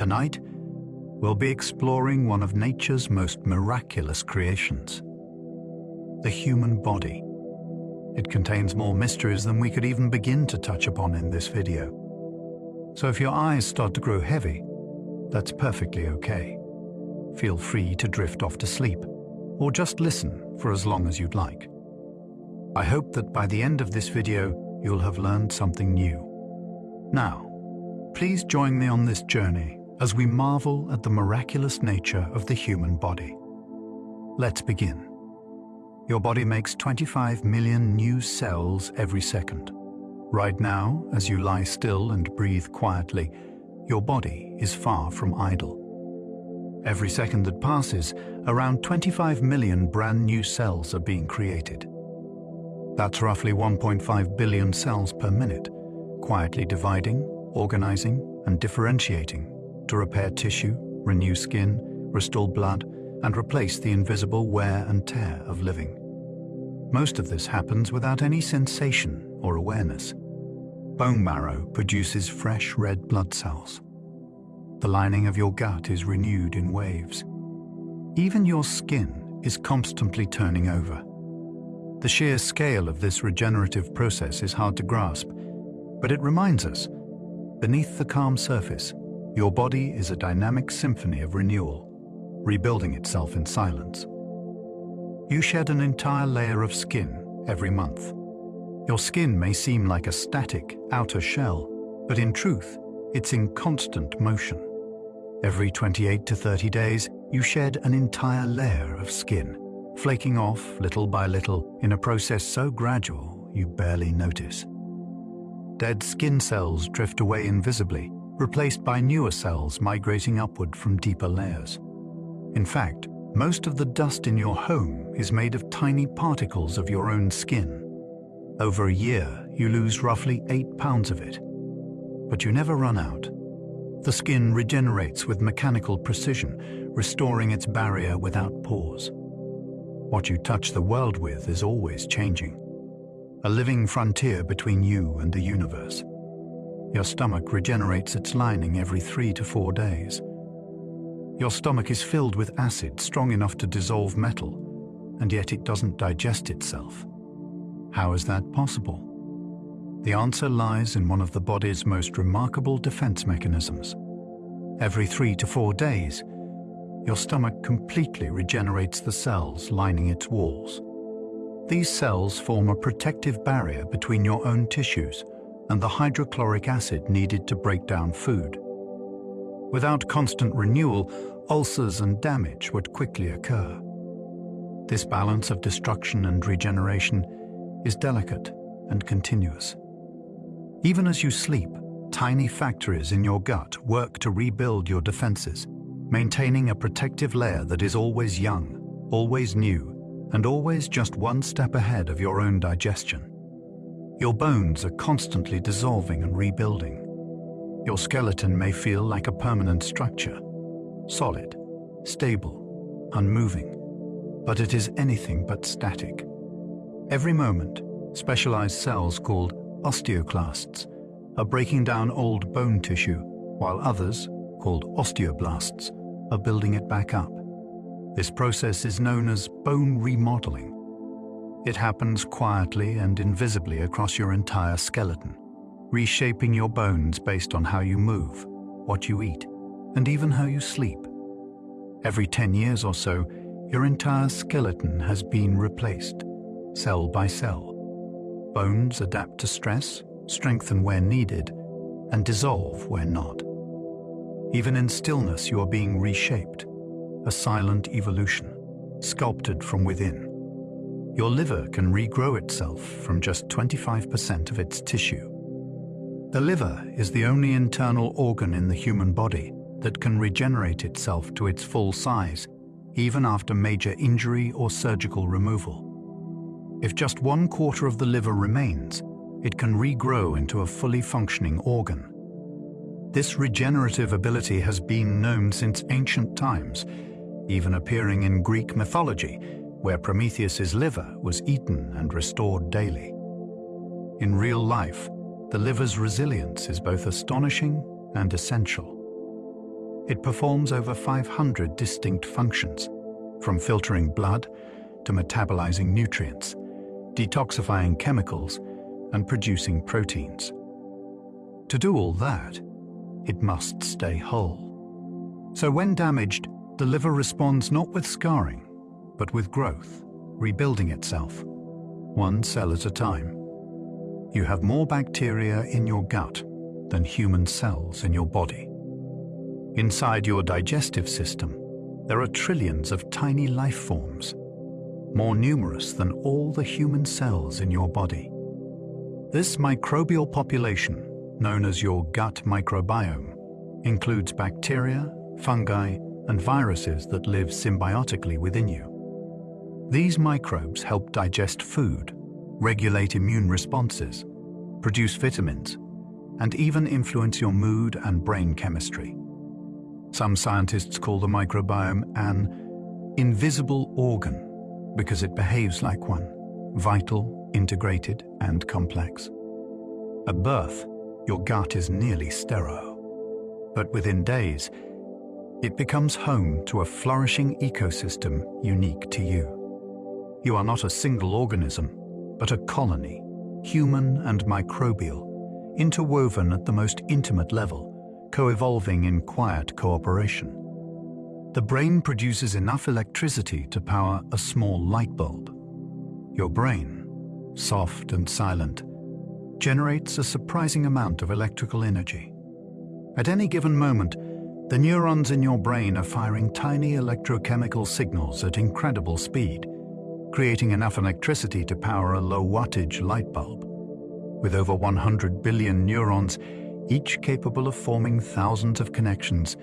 Tonight, we'll be exploring one of nature's most miraculous creations, the human body. It contains more mysteries than we could even begin to touch upon in this video. So if your eyes start to grow heavy, that's perfectly okay. Feel free to drift off to sleep, or just listen for as long as you'd like. I hope that by the end of this video, you'll have learned something new. Now, please join me on this journey as we marvel at the miraculous nature of the human body. Let's begin. Your body makes 25 million new cells every second. Right now, as you lie still and breathe quietly, your body is far from idle. Every second that passes, around 25 million brand new cells are being created. That's roughly 1.5 billion cells per minute, quietly dividing, organizing, and differentiating to repair tissue, renew skin, restore blood, and replace the invisible wear and tear of living. Most of this happens without any sensation or awareness. Bone marrow produces fresh red blood cells. The lining of your gut is renewed in waves. Even your skin is constantly turning over. The sheer scale of this regenerative process is hard to grasp, but it reminds us, beneath the calm surface, your body is a dynamic symphony of renewal, rebuilding itself in silence. You shed an entire layer of skin every month. Your skin may seem like a static outer shell, but in truth, it's in constant motion. Every 28 to 30 days, you shed an entire layer of skin, flaking off little by little in a process so gradual you barely notice. Dead skin cells drift away invisibly, replaced by newer cells migrating upward from deeper layers. In fact, most of the dust in your home is made of tiny particles of your own skin. Over a year, you lose roughly 8 pounds of it. But you never run out. The skin regenerates with mechanical precision, restoring its barrier without pause. What you touch the world with is always changing. A living frontier between you and the universe. Your stomach regenerates its lining every 3 to 4 days. Your stomach is filled with acid strong enough to dissolve metal, and yet it doesn't digest itself. How is that possible? The answer lies in one of the body's most remarkable defense mechanisms. Every 3 to 4 days, your stomach completely regenerates the cells lining its walls. These cells form a protective barrier between your own tissues and the hydrochloric acid needed to break down food. Without constant renewal, ulcers and damage would quickly occur. This balance of destruction and regeneration is delicate and continuous. Even as you sleep, tiny factories in your gut work to rebuild your defenses, maintaining a protective layer that is always young, always new, and always just one step ahead of your own digestion. Your bones are constantly dissolving and rebuilding. Your skeleton may feel like a permanent structure, solid, stable, unmoving, but it is anything but static. Every moment, specialized cells called osteoclasts are breaking down old bone tissue, while others, called osteoblasts, are building it back up. This process is known as bone remodeling. It happens quietly and invisibly across your entire skeleton, reshaping your bones based on how you move, what you eat, and even how you sleep. Every 10 years or so, your entire skeleton has been replaced, cell by cell. Bones adapt to stress, strengthen where needed, and dissolve where not. Even in stillness, you are being reshaped, a silent evolution, sculpted from within. Your liver can regrow itself from just 25% of its tissue. The liver is the only internal organ in the human body that can regenerate itself to its full size, even after major injury or surgical removal. If just 1/4 of the liver remains, it can regrow into a fully functioning organ. This regenerative ability has been known since ancient times, even appearing in Greek mythology, where Prometheus's liver was eaten and restored daily. In real life, the liver's resilience is both astonishing and essential. It performs over 500 distinct functions, from filtering blood to metabolizing nutrients, detoxifying chemicals, and producing proteins. To do all that, it must stay whole. So when damaged, the liver responds not with scarring, but with growth, rebuilding itself, one cell at a time. You have more bacteria in your gut than human cells in your body. Inside your digestive system, there are trillions of tiny life forms, more numerous than all the human cells in your body. This microbial population, known as your gut microbiome, includes bacteria, fungi, and viruses that live symbiotically within you. These microbes help digest food, regulate immune responses, produce vitamins, and even influence your mood and brain chemistry. Some scientists call the microbiome an invisible organ because it behaves like one, vital, integrated, and complex. At birth, your gut is nearly sterile, but within days, it becomes home to a flourishing ecosystem unique to you. You are not a single organism, but a colony, human and microbial, interwoven at the most intimate level, co-evolving in quiet cooperation. The brain produces enough electricity to power a small light bulb. Your brain, soft and silent, generates a surprising amount of electrical energy. At any given moment, the neurons in your brain are firing tiny electrochemical signals at incredible speed, creating enough electricity to power a low-wattage light bulb. With over 100 billion neurons, each capable of forming thousands of connections,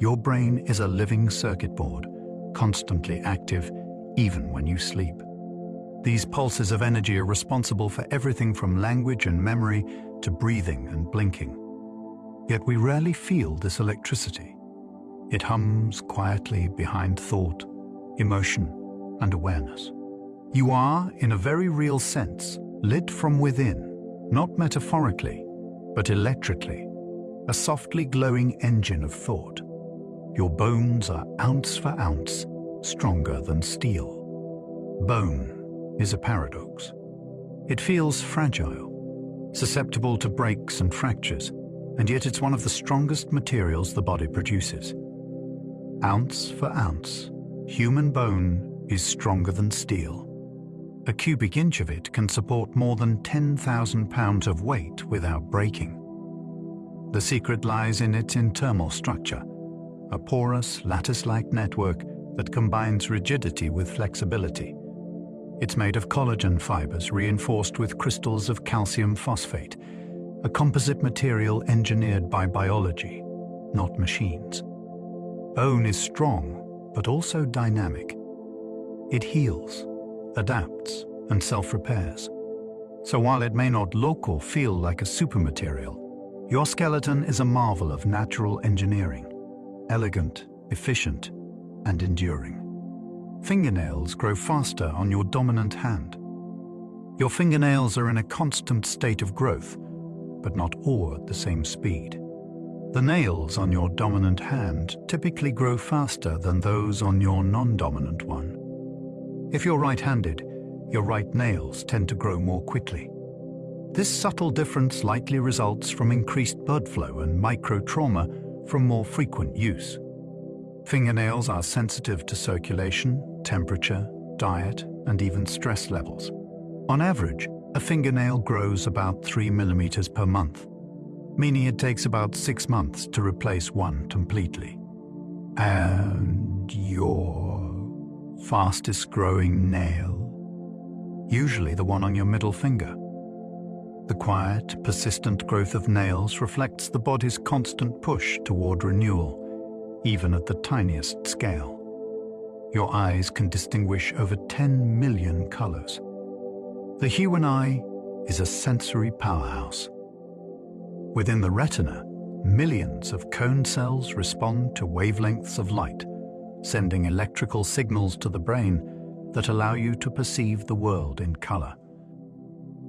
your brain is a living circuit board, constantly active even when you sleep. These pulses of energy are responsible for everything from language and memory to breathing and blinking. Yet we rarely feel this electricity. It hums quietly behind thought, emotion, and awareness. You are, in a very real sense, lit from within, not metaphorically, but electrically, a softly glowing engine of thought. Your bones are ounce for ounce stronger than steel. Bone is a paradox. It feels fragile, susceptible to breaks and fractures, and yet it's one of the strongest materials the body produces. Ounce for ounce, human bone is stronger than steel. A cubic inch of it can support more than 10,000 pounds of weight without breaking. The secret lies in its internal structure, a porous, lattice-like network that combines rigidity with flexibility. It's made of collagen fibers reinforced with crystals of calcium phosphate, a composite material engineered by biology, not machines. Bone is strong, but also dynamic. It heals, adapts, and self-repairs. So while it may not look or feel like a supermaterial, your skeleton is a marvel of natural engineering, elegant, efficient, and enduring. Fingernails grow faster on your dominant hand. Your fingernails are in a constant state of growth, but not all at the same speed. The nails on your dominant hand typically grow faster than those on your non-dominant one. If you're right-handed, your right nails tend to grow more quickly. This subtle difference likely results from increased blood flow and micro-trauma from more frequent use. Fingernails are sensitive to circulation, temperature, diet, and even stress levels. On average, a fingernail grows about 3 millimeters per month, meaning it takes about 6 months to replace one completely. And your fastest growing nail? Usually the one on your middle finger. The quiet, persistent growth of nails reflects the body's constant push toward renewal, even at the tiniest scale. Your eyes can distinguish over 10 million colors. The human eye is a sensory powerhouse. Within the retina, millions of cone cells respond to wavelengths of light, sending electrical signals to the brain that allow you to perceive the world in color.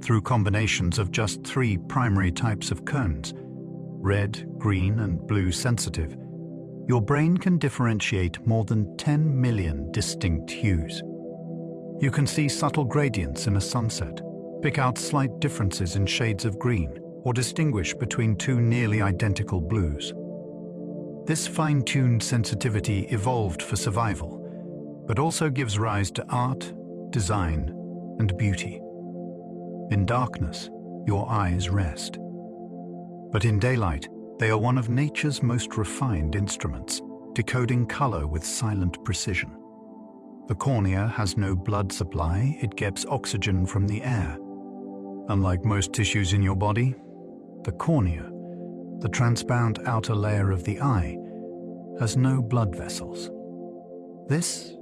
Through combinations of just 3 primary types of cones, red, green, and blue sensitive, Your brain can differentiate more than 10 million distinct hues. You can see subtle gradients in a sunset, pick out slight differences in shades of green, or distinguish between two nearly identical blues. This fine-tuned sensitivity evolved for survival, but also gives rise to art, design, and beauty. In darkness, your eyes rest. But in daylight, they are one of nature's most refined instruments, decoding color with silent precision. The cornea has no blood supply, it gets oxygen from the air. Unlike most tissues in your body, the cornea, the transparent outer layer of the eye, has no blood vessels. This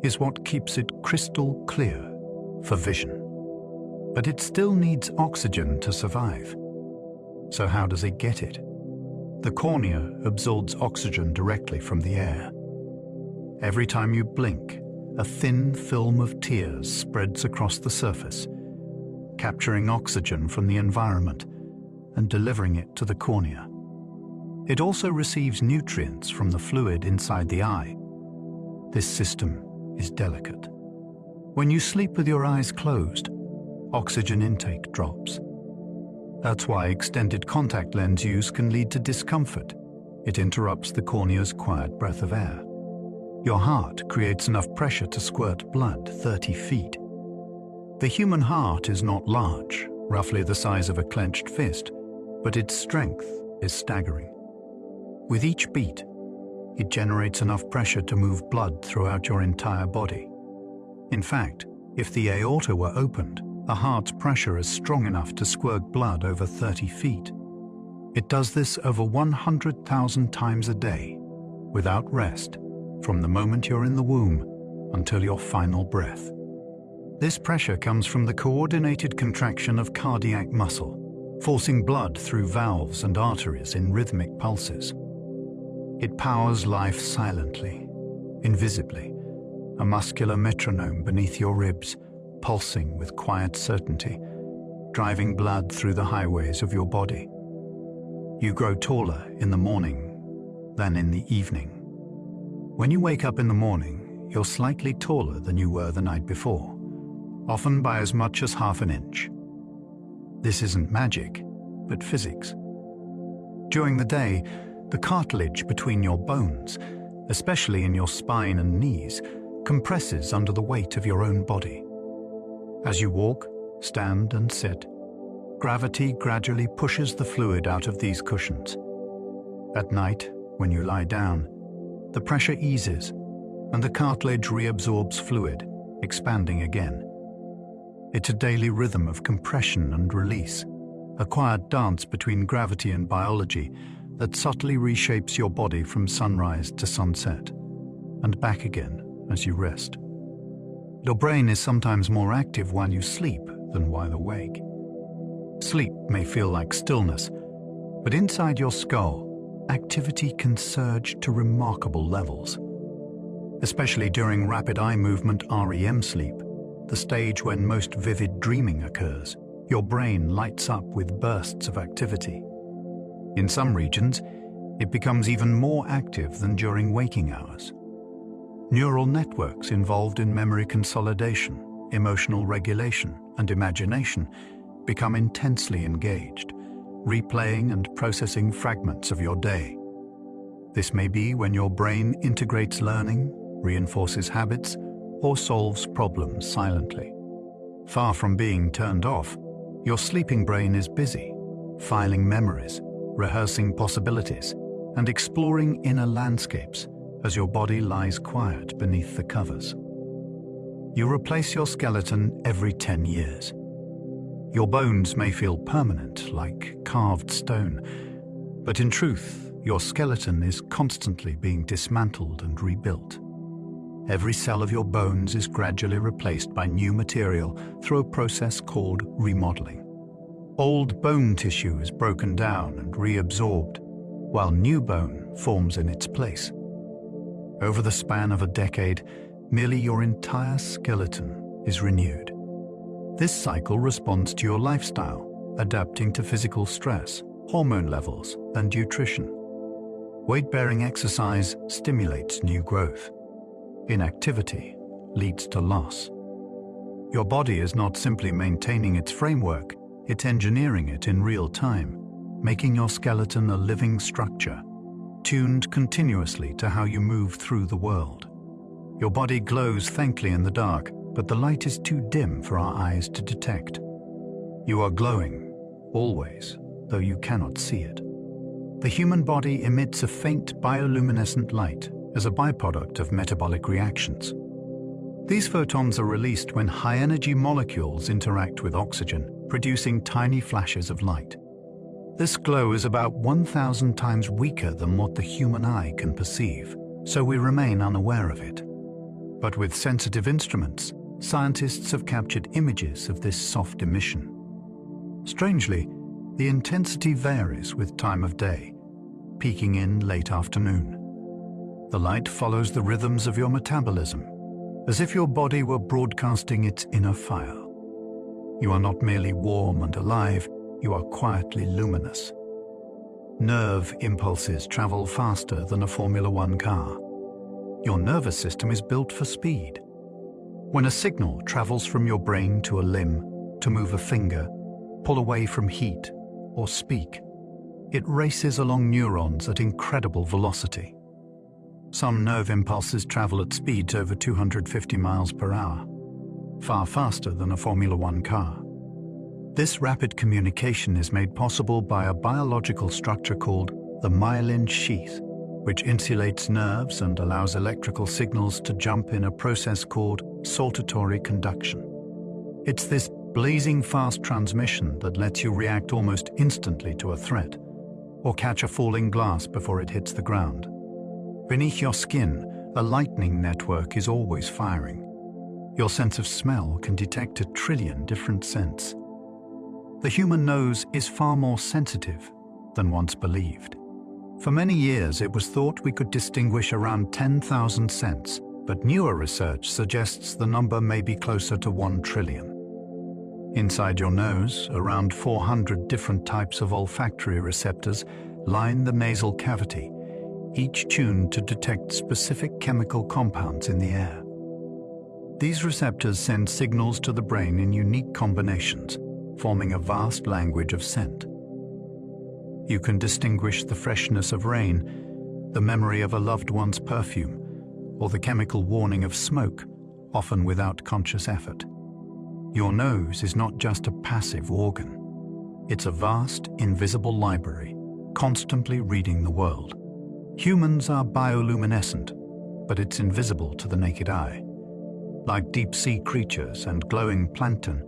is what keeps it crystal clear for vision. But it still needs oxygen to survive. So how does it get it? The cornea absorbs oxygen directly from the air. Every time you blink, a thin film of tears spreads across the surface, capturing oxygen from the environment and delivering it to the cornea. It also receives nutrients from the fluid inside the eye. This system is delicate. When you sleep with your eyes closed, oxygen intake drops. That's why extended contact lens use can lead to discomfort. It interrupts the cornea's quiet breath of air. Your heart creates enough pressure to squirt blood 30 feet. The human heart is not large, roughly the size of a clenched fist, but its strength is staggering. With each beat, it generates enough pressure to move blood throughout your entire body. In fact, if the aorta were opened, the heart's pressure is strong enough to squirt blood over 30 feet. It does this over 100,000 times a day, without rest, from the moment you're in the womb until your final breath. This pressure comes from the coordinated contraction of cardiac muscle, forcing blood through valves and arteries in rhythmic pulses. It powers life silently, invisibly, a muscular metronome beneath your ribs, pulsing with quiet certainty, driving blood through the highways of your body. You grow taller in the morning than in the evening. When you wake up in the morning, you're slightly taller than you were the night before, often by as much as half an inch. This isn't magic, but physics. During the day, the cartilage between your bones, especially in your spine and knees, compresses under the weight of your own body. As you walk, stand, and sit, gravity gradually pushes the fluid out of these cushions. At night, when you lie down, the pressure eases and the cartilage reabsorbs fluid, expanding again. It's a daily rhythm of compression and release, a quiet dance between gravity and biology that subtly reshapes your body from sunrise to sunset, and back again as you rest. Your brain is sometimes more active while you sleep than while awake. Sleep may feel like stillness, but inside your skull, activity can surge to remarkable levels. Especially during rapid eye movement REM sleep, the stage when most vivid dreaming occurs, your brain lights up with bursts of activity. In some regions, it becomes even more active than during waking hours. Neural networks involved in memory consolidation, emotional regulation, and imagination become intensely engaged, replaying and processing fragments of your day. This may be when your brain integrates learning, reinforces habits, or solves problems silently. Far from being turned off, your sleeping brain is busy, filing memories, rehearsing possibilities, and exploring inner landscapes as your body lies quiet beneath the covers. You replace your skeleton every 10 years. Your bones may feel permanent, like carved stone, but in truth, your skeleton is constantly being dismantled and rebuilt. Every cell of your bones is gradually replaced by new material through a process called remodeling. Old bone tissue is broken down and reabsorbed, while new bone forms in its place. Over the span of a decade, nearly your entire skeleton is renewed. This cycle responds to your lifestyle, adapting to physical stress, hormone levels, and nutrition. Weight-bearing exercise stimulates new growth. Inactivity leads to loss. Your body is not simply maintaining its framework, it's engineering it in real time, making your skeleton a living structure, tuned continuously to how you move through the world. Your body glows faintly in the dark, but the light is too dim for our eyes to detect. You are glowing, always, though you cannot see it. The human body emits a faint bioluminescent light as a byproduct of metabolic reactions. These photons are released when high-energy molecules interact with oxygen, producing tiny flashes of light. This glow is about 1,000 times weaker than what the human eye can perceive, so we remain unaware of it. But with sensitive instruments, scientists have captured images of this soft emission. Strangely, the intensity varies with time of day, peaking in late afternoon. The light follows the rhythms of your metabolism, as if your body were broadcasting its inner fire. You are not merely warm and alive, you are quietly luminous. Nerve impulses travel faster than a Formula One car. Your nervous system is built for speed. When a signal travels from your brain to a limb, to move a finger, pull away from heat, or speak, it races along neurons at incredible velocity. Some nerve impulses travel at speeds over 250 miles per hour, far faster than a Formula One car. This rapid communication is made possible by a biological structure called the myelin sheath, which insulates nerves and allows electrical signals to jump in a process called saltatory conduction. It's this blazing fast transmission that lets you react almost instantly to a threat, or catch a falling glass before it hits the ground. Beneath your skin, a lightning network is always firing. Your sense of smell can detect 1 trillion different scents. The human nose is far more sensitive than once believed. For many years, it was thought we could distinguish around 10,000 scents, but newer research suggests the number may be closer to 1 trillion. Inside your nose, around 400 different types of olfactory receptors line the nasal cavity, each tuned to detect specific chemical compounds in the air. These receptors send signals to the brain in unique combinations, forming a vast language of scent. You can distinguish the freshness of rain, the memory of a loved one's perfume, or the chemical warning of smoke, often without conscious effort. Your nose is not just a passive organ. It's a vast, invisible library, constantly reading the world. Humans are bioluminescent, but it's invisible to the naked eye. Like deep-sea creatures and glowing plankton,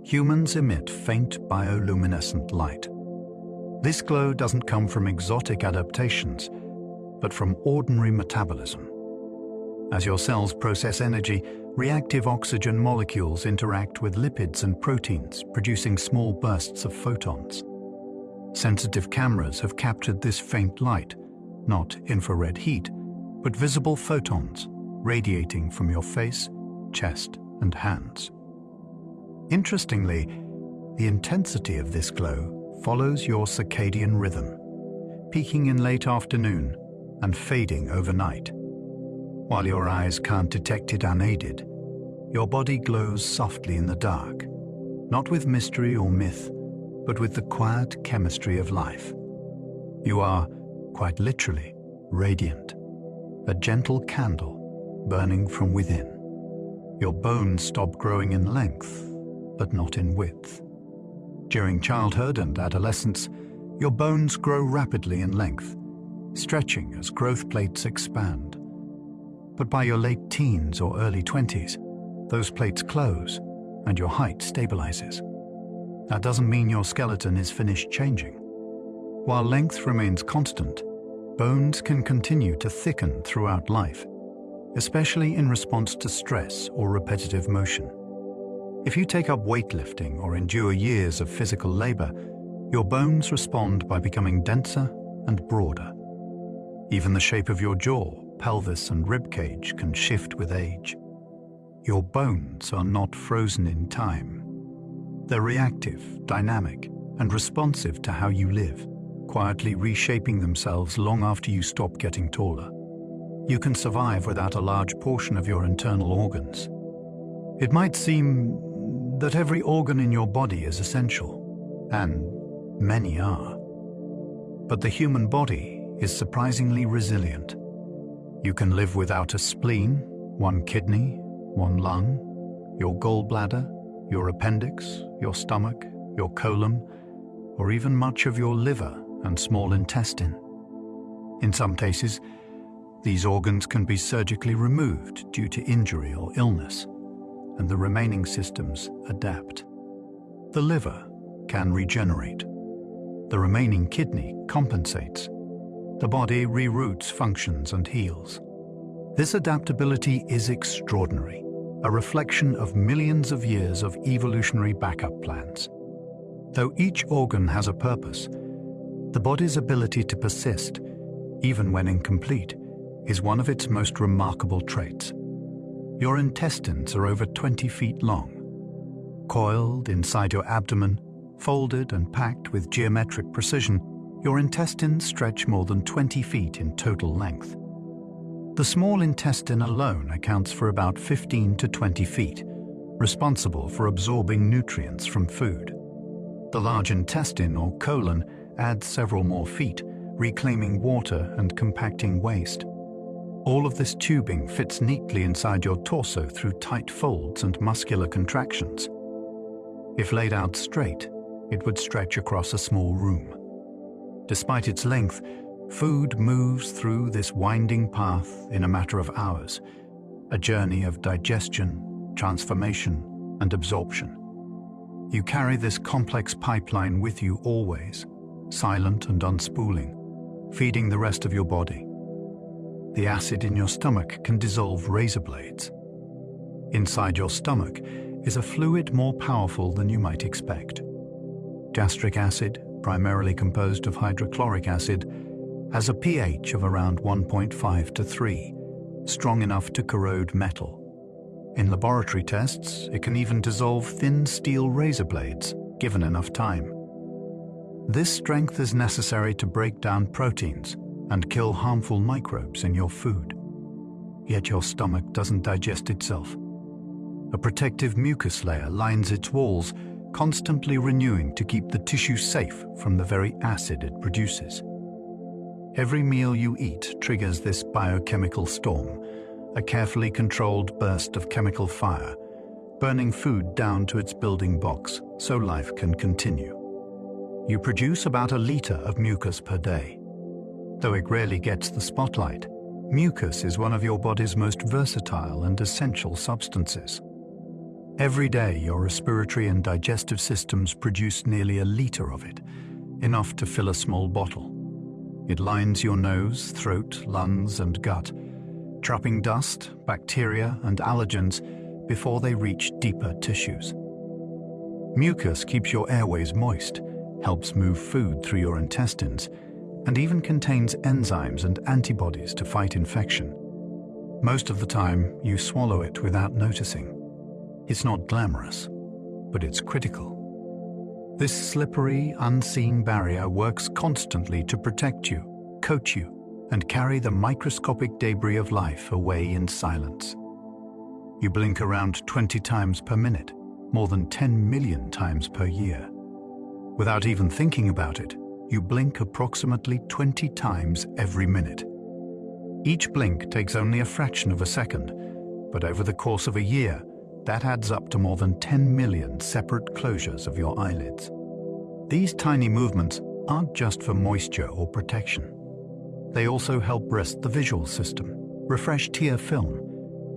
humans emit faint bioluminescent light. This glow doesn't come from exotic adaptations, but from ordinary metabolism. As your cells process energy, reactive oxygen molecules interact with lipids and proteins, producing small bursts of photons. Sensitive cameras have captured this faint light, not infrared heat, but visible photons radiating from your face, chest, and hands. Interestingly, the intensity of this glow follows your circadian rhythm, peaking in late afternoon and fading overnight. While your eyes can't detect it unaided, your body glows softly in the dark, not with mystery or myth, but with the quiet chemistry of life. You are, quite literally, radiant, a gentle candle burning from within. Your bones stop growing in length, but not in width. During childhood and adolescence, your bones grow rapidly in length, stretching as growth plates expand. But by your late teens or early 20s, those plates close and your height stabilizes. That doesn't mean your skeleton is finished changing. While length remains constant, bones can continue to thicken throughout life, especially in response to stress or repetitive motion. If you take up weightlifting or endure years of physical labor, your bones respond by becoming denser and broader. Even the shape of your jaw, pelvis, and rib cage can shift with age. Your bones are not frozen in time. They're reactive, dynamic, and responsive to how you live, quietly reshaping themselves long after you stop getting taller. You can survive without a large portion of your internal organs. It might seem that every organ in your body is essential, and many are. But the human body is surprisingly resilient. You can live without a spleen, one kidney, one lung, your gallbladder, your appendix, your stomach, your colon, or even much of your liver and small intestine. In some cases, these organs can be surgically removed due to injury or illness, and the remaining systems adapt. The liver can regenerate. The remaining kidney compensates. The body reroutes functions and heals. This adaptability is extraordinary, a reflection of millions of years of evolutionary backup plans. Though each organ has a purpose, the body's ability to persist, even when incomplete, is one of its most remarkable traits. Your intestines are over 20 feet long. Coiled inside your abdomen, folded and packed with geometric precision, your intestines stretch more than 20 feet in total length. The small intestine alone accounts for about 15 to 20 feet, responsible for absorbing nutrients from food. The large intestine, or colon, adds several more feet, reclaiming water and compacting waste. All of this tubing fits neatly inside your torso through tight folds and muscular contractions. If laid out straight, it would stretch across a small room. Despite its length, food moves through this winding path in a matter of hours, a journey of digestion, transformation, and absorption. You carry this complex pipeline with you always, silent and unspooling, feeding the rest of your body. The acid in your stomach can dissolve razor blades. Inside your stomach is a fluid more powerful than you might expect. Gastric acid, primarily composed of hydrochloric acid, has a pH of around 1.5 to 3, strong enough to corrode metal. In laboratory tests, it can even dissolve thin steel razor blades, given enough time. This strength is necessary to break down proteins and kill harmful microbes in your food. Yet your stomach doesn't digest itself. A protective mucus layer lines its walls, constantly renewing to keep the tissue safe from the very acid it produces. Every meal you eat triggers this biochemical storm, a carefully controlled burst of chemical fire, burning food down to its building blocks so life can continue. You produce about 1 liter of mucus per day. Though it rarely gets the spotlight, mucus is one of your body's most versatile and essential substances. Every day, your respiratory and digestive systems produce nearly 1 liter of it, enough to fill a small bottle. It lines your nose, throat, lungs, and gut, trapping dust, bacteria, and allergens before they reach deeper tissues. Mucus keeps your airways moist, helps move food through your intestines, and even contains enzymes and antibodies to fight infection. Most of the time, you swallow it without noticing. It's not glamorous, but it's critical. This slippery, unseen barrier works constantly to protect you, coat you, and carry the microscopic debris of life away in silence. You blink around 20 times per minute, more than 10 million times per year. Without even thinking about it, you blink approximately 20 times every minute. Each blink takes only a fraction of a second, but over the course of a year, that adds up to more than 10 million separate closures of your eyelids. These tiny movements aren't just for moisture or protection. They also help rest the visual system, refresh tear film,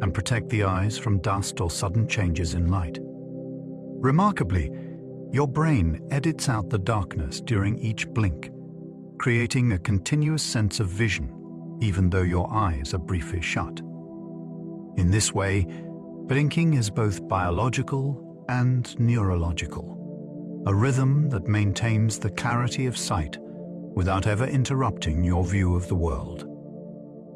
and protect the eyes from dust or sudden changes in light. Remarkably, your brain edits out the darkness during each blink, creating a continuous sense of vision, even though your eyes are briefly shut. In this way, blinking is both biological and neurological, a rhythm that maintains the clarity of sight without ever interrupting your view of the world.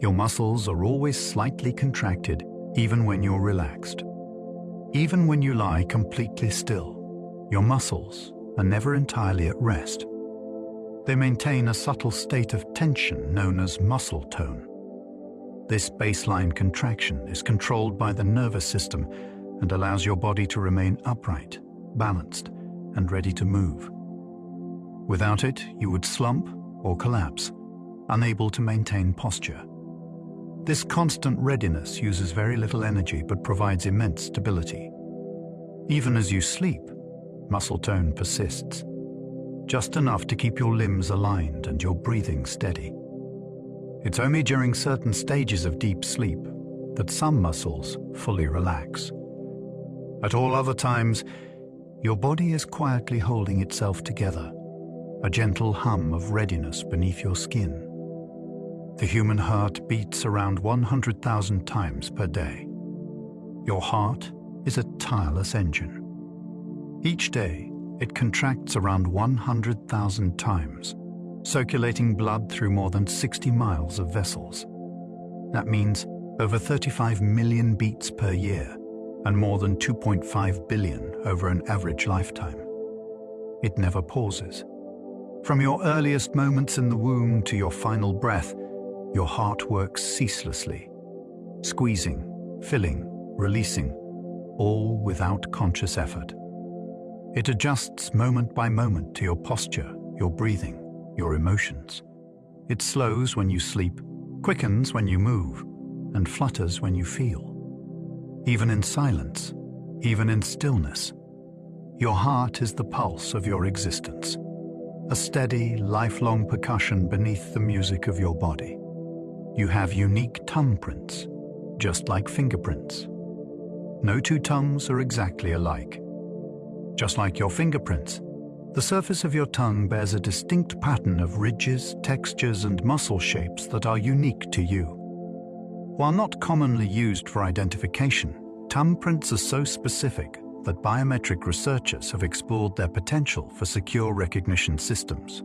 Your muscles are always slightly contracted, even when you're relaxed. Even when you lie completely still, your muscles are never entirely at rest. They maintain a subtle state of tension known as muscle tone. This baseline contraction is controlled by the nervous system and allows your body to remain upright, balanced, and ready to move. Without it, you would slump or collapse, unable to maintain posture. This constant readiness uses very little energy but provides immense stability. Even as you sleep, muscle tone persists, just enough to keep your limbs aligned and your breathing steady. It's only during certain stages of deep sleep that some muscles fully relax. At all other times, your body is quietly holding itself together, a gentle hum of readiness beneath your skin. The human heart beats around 100,000 times per day. Your heart is a tireless engine. Each day, it contracts around 100,000 times, circulating blood through more than 60 miles of vessels. That means over 35 million beats per year and more than 2.5 billion over an average lifetime. It never pauses. From your earliest moments in the womb to your final breath, your heart works ceaselessly, squeezing, filling, releasing, all without conscious effort. It adjusts moment by moment to your posture, your breathing, your emotions. It slows when you sleep, quickens when you move, and flutters when you feel. Even in silence, even in stillness, your heart is the pulse of your existence, a steady, lifelong percussion beneath the music of your body. You have unique tongue prints, just like fingerprints. No two tongues are exactly alike. Just like your fingerprints, the surface of your tongue bears a distinct pattern of ridges, textures, and muscle shapes that are unique to you. While not commonly used for identification, tongue prints are so specific that biometric researchers have explored their potential for secure recognition systems.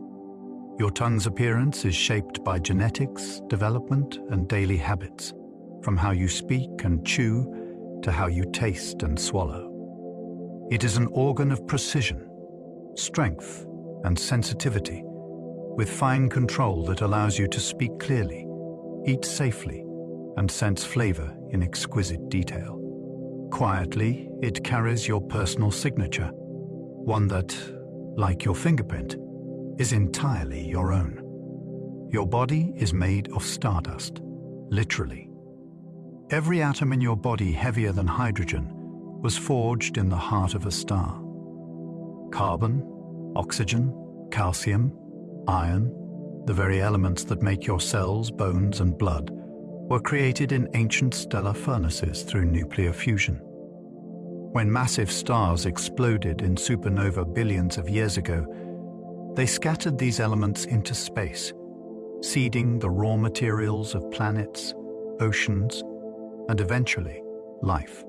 Your tongue's appearance is shaped by genetics, development, and daily habits, from how you speak and chew to how you taste and swallow. It is an organ of precision, strength, and sensitivity, with fine control that allows you to speak clearly, eat safely, and sense flavor in exquisite detail. Quietly, it carries your personal signature, one that, like your fingerprint, is entirely your own. Your body is made of stardust, literally. Every atom in your body heavier than hydrogen was forged in the heart of a star. Carbon, oxygen, calcium, iron, the very elements that make your cells, bones, and blood, were created in ancient stellar furnaces through nuclear fusion. When massive stars exploded in supernova billions of years ago, they scattered these elements into space, seeding the raw materials of planets, oceans, and eventually, life.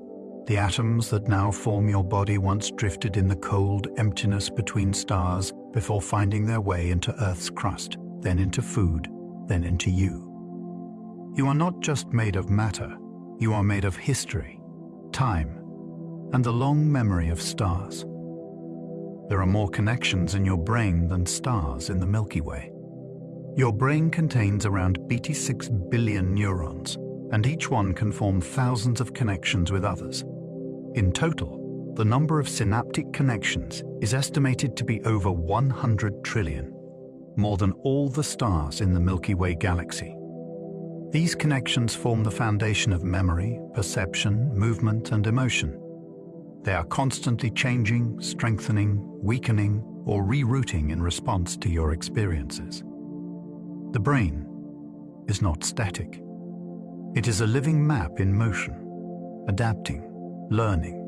The atoms that now form your body once drifted in the cold emptiness between stars before finding their way into Earth's crust, then into food, then into you. You are not just made of matter, you are made of history, time, and the long memory of stars. There are more connections in your brain than stars in the Milky Way. Your brain contains around 86 billion neurons, and each one can form thousands of connections with others. In total, the number of synaptic connections is estimated to be over 100 trillion, more than all the stars in the Milky Way galaxy. These connections form the foundation of memory, perception, movement, and emotion. They are constantly changing, strengthening, weakening, or rerouting in response to your experiences. The brain is not static. It is a living map in motion, adapting, learning,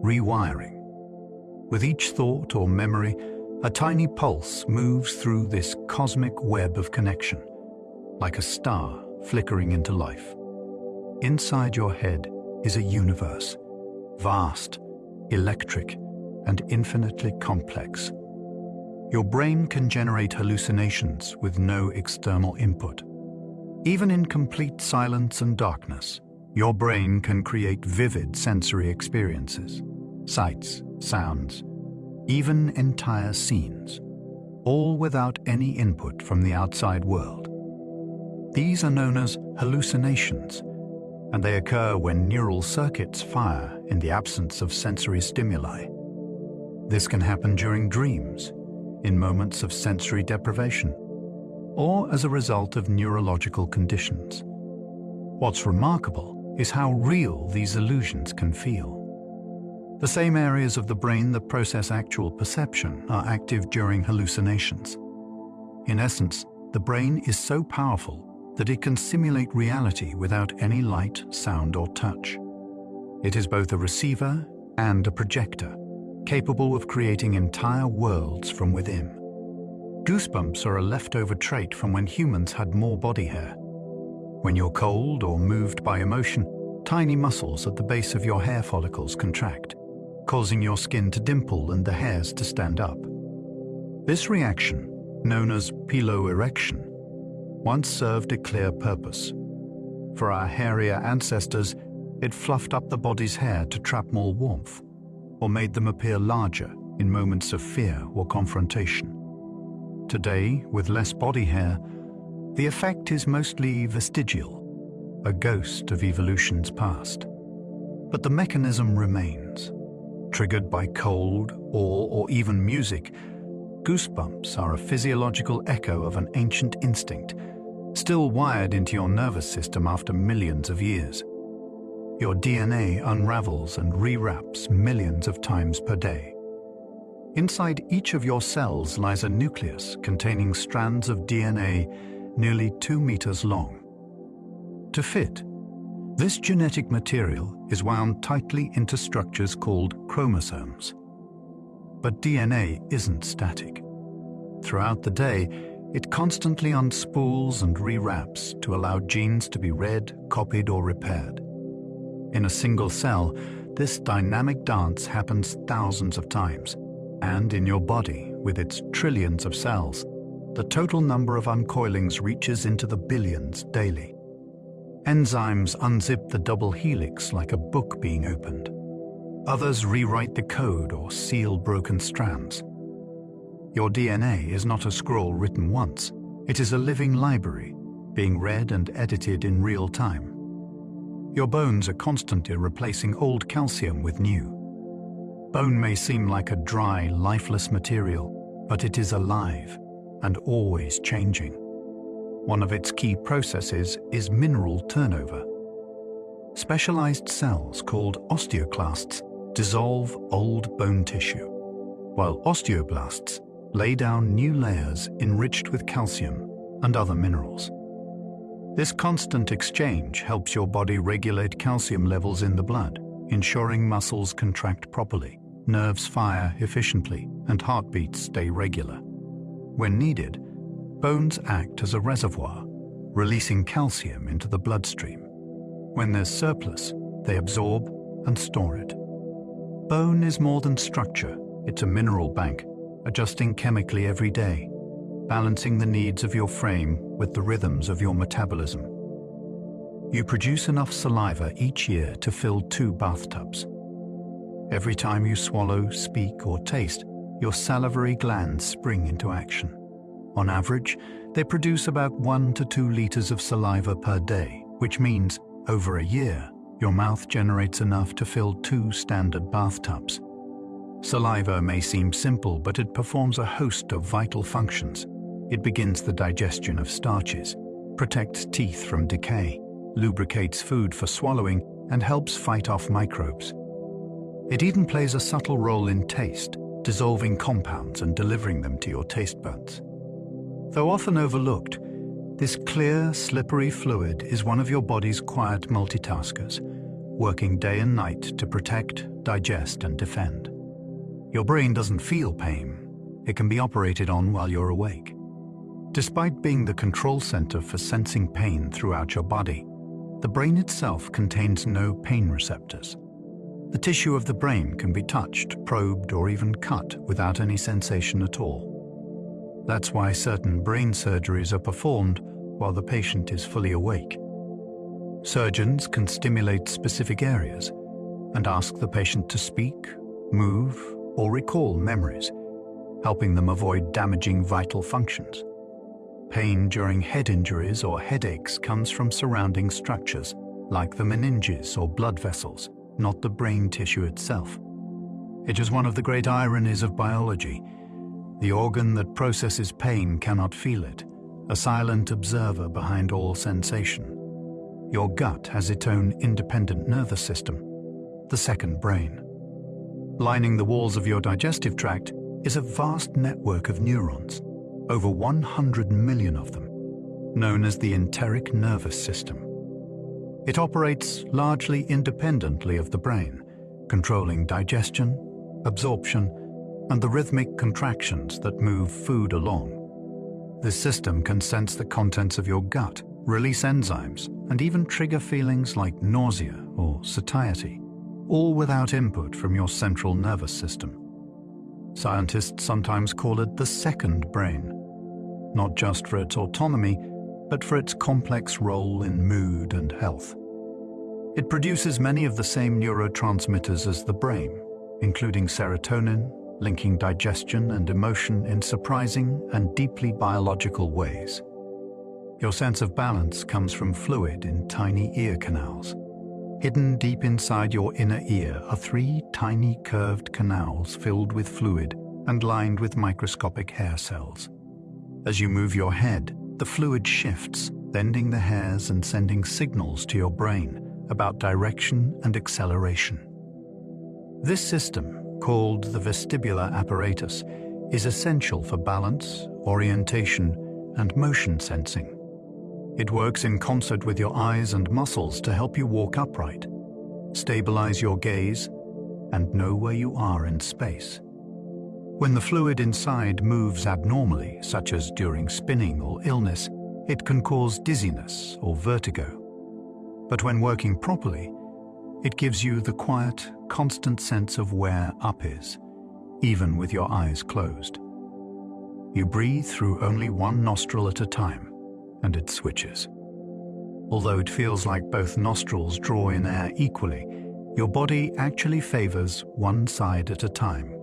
rewiring. With each thought or memory, a tiny pulse moves through this cosmic web of connection, like a star flickering into life. Inside your head is a universe, vast, electric, and infinitely complex. Your brain can generate hallucinations with no external input. Even in complete silence and darkness, your brain can create vivid sensory experiences, sights, sounds, even entire scenes, all without any input from the outside world. These are known as hallucinations, and they occur when neural circuits fire in the absence of sensory stimuli. This can happen during dreams, in moments of sensory deprivation, or as a result of neurological conditions. What's remarkable is how real these illusions can feel. The same areas of the brain that process actual perception are active during hallucinations. In essence, the brain is so powerful that it can simulate reality without any light, sound, or touch. It is both a receiver and a projector, capable of creating entire worlds from within. Goosebumps are a leftover trait from when humans had more body hair. When you're cold or moved by emotion, tiny muscles at the base of your hair follicles contract, causing your skin to dimple and the hairs to stand up. This reaction, known as piloerection, once served a clear purpose. For our hairier ancestors, it fluffed up the body's hair to trap more warmth, or made them appear larger in moments of fear or confrontation. Today, with less body hair, the effect is mostly vestigial, a ghost of evolution's past. But the mechanism remains. Triggered by cold, awe, or even music, goosebumps are a physiological echo of an ancient instinct, still wired into your nervous system after millions of years. Your DNA unravels and rewraps millions of times per day. Inside each of your cells lies a nucleus containing strands of DNA nearly 2 meters long. To fit, this genetic material is wound tightly into structures called chromosomes. But DNA isn't static. Throughout the day, it constantly unspools and rewraps to allow genes to be read, copied, or repaired. In a single cell, this dynamic dance happens thousands of times, and in your body, with its trillions of cells, the total number of uncoilings reaches into the billions daily. Enzymes unzip the double helix like a book being opened. Others rewrite the code or seal broken strands. Your DNA is not a scroll written once. It is a living library, being read and edited in real time. Your bones are constantly replacing old calcium with new. Bone may seem like a dry, lifeless material, but it is alive and always changing. One of its key processes is mineral turnover. Specialized cells called osteoclasts dissolve old bone tissue, while osteoblasts lay down new layers enriched with calcium and other minerals. This constant exchange helps your body regulate calcium levels in the blood, ensuring muscles contract properly, nerves fire efficiently, and heartbeats stay regular. When needed, bones act as a reservoir, releasing calcium into the bloodstream. When there's surplus, they absorb and store it. Bone is more than structure, it's a mineral bank, adjusting chemically every day, balancing the needs of your frame with the rhythms of your metabolism. You produce enough saliva each year to fill 2 bathtubs. Every time you swallow, speak, or taste, your salivary glands spring into action. On average, they produce about 1 to 2 liters of saliva per day, which means, over a year, your mouth generates enough to fill 2 standard bathtubs. Saliva may seem simple, but it performs a host of vital functions. It begins the digestion of starches, protects teeth from decay, lubricates food for swallowing, and helps fight off microbes. It even plays a subtle role in taste, dissolving compounds and delivering them to your taste buds. Though often overlooked, this clear, slippery fluid is one of your body's quiet multitaskers, working day and night to protect, digest, and defend. Your brain doesn't feel pain. It can be operated on while you're awake. Despite being the control center for sensing pain throughout your body, the brain itself contains no pain receptors. The tissue of the brain can be touched, probed, or even cut without any sensation at all. That's why certain brain surgeries are performed while the patient is fully awake. Surgeons can stimulate specific areas and ask the patient to speak, move, or recall memories, helping them avoid damaging vital functions. Pain during head injuries or headaches comes from surrounding structures, like the meninges or blood vessels, not the brain tissue itself. It is one of the great ironies of biology. The organ that processes pain cannot feel it, a silent observer behind all sensation. Your gut has its own independent nervous system, the second brain. Lining the walls of your digestive tract is a vast network of neurons, over 100 million of them, known as the enteric nervous system. It operates largely independently of the brain, controlling digestion, absorption, and the rhythmic contractions that move food along. This system can sense the contents of your gut, release enzymes, and even trigger feelings like nausea or satiety, all without input from your central nervous system. Scientists sometimes call it the second brain, not just for its autonomy, but for its complex role in mood and health. It produces many of the same neurotransmitters as the brain, including serotonin, linking digestion and emotion in surprising and deeply biological ways. Your sense of balance comes from fluid in tiny ear canals. Hidden deep inside your inner ear are 3 tiny curved canals filled with fluid and lined with microscopic hair cells. As you move your head, the fluid shifts, bending the hairs and sending signals to your brain about direction and acceleration. This system, called the vestibular apparatus, is essential for balance, orientation, and motion sensing. It works in concert with your eyes and muscles to help you walk upright, stabilize your gaze, and know where you are in space. When the fluid inside moves abnormally, such as during spinning or illness, it can cause dizziness or vertigo. But when working properly, it gives you the quiet, constant sense of where up is, even with your eyes closed. You breathe through only one nostril at a time, and it switches. Although it feels like both nostrils draw in air equally, your body actually favors one side at a time.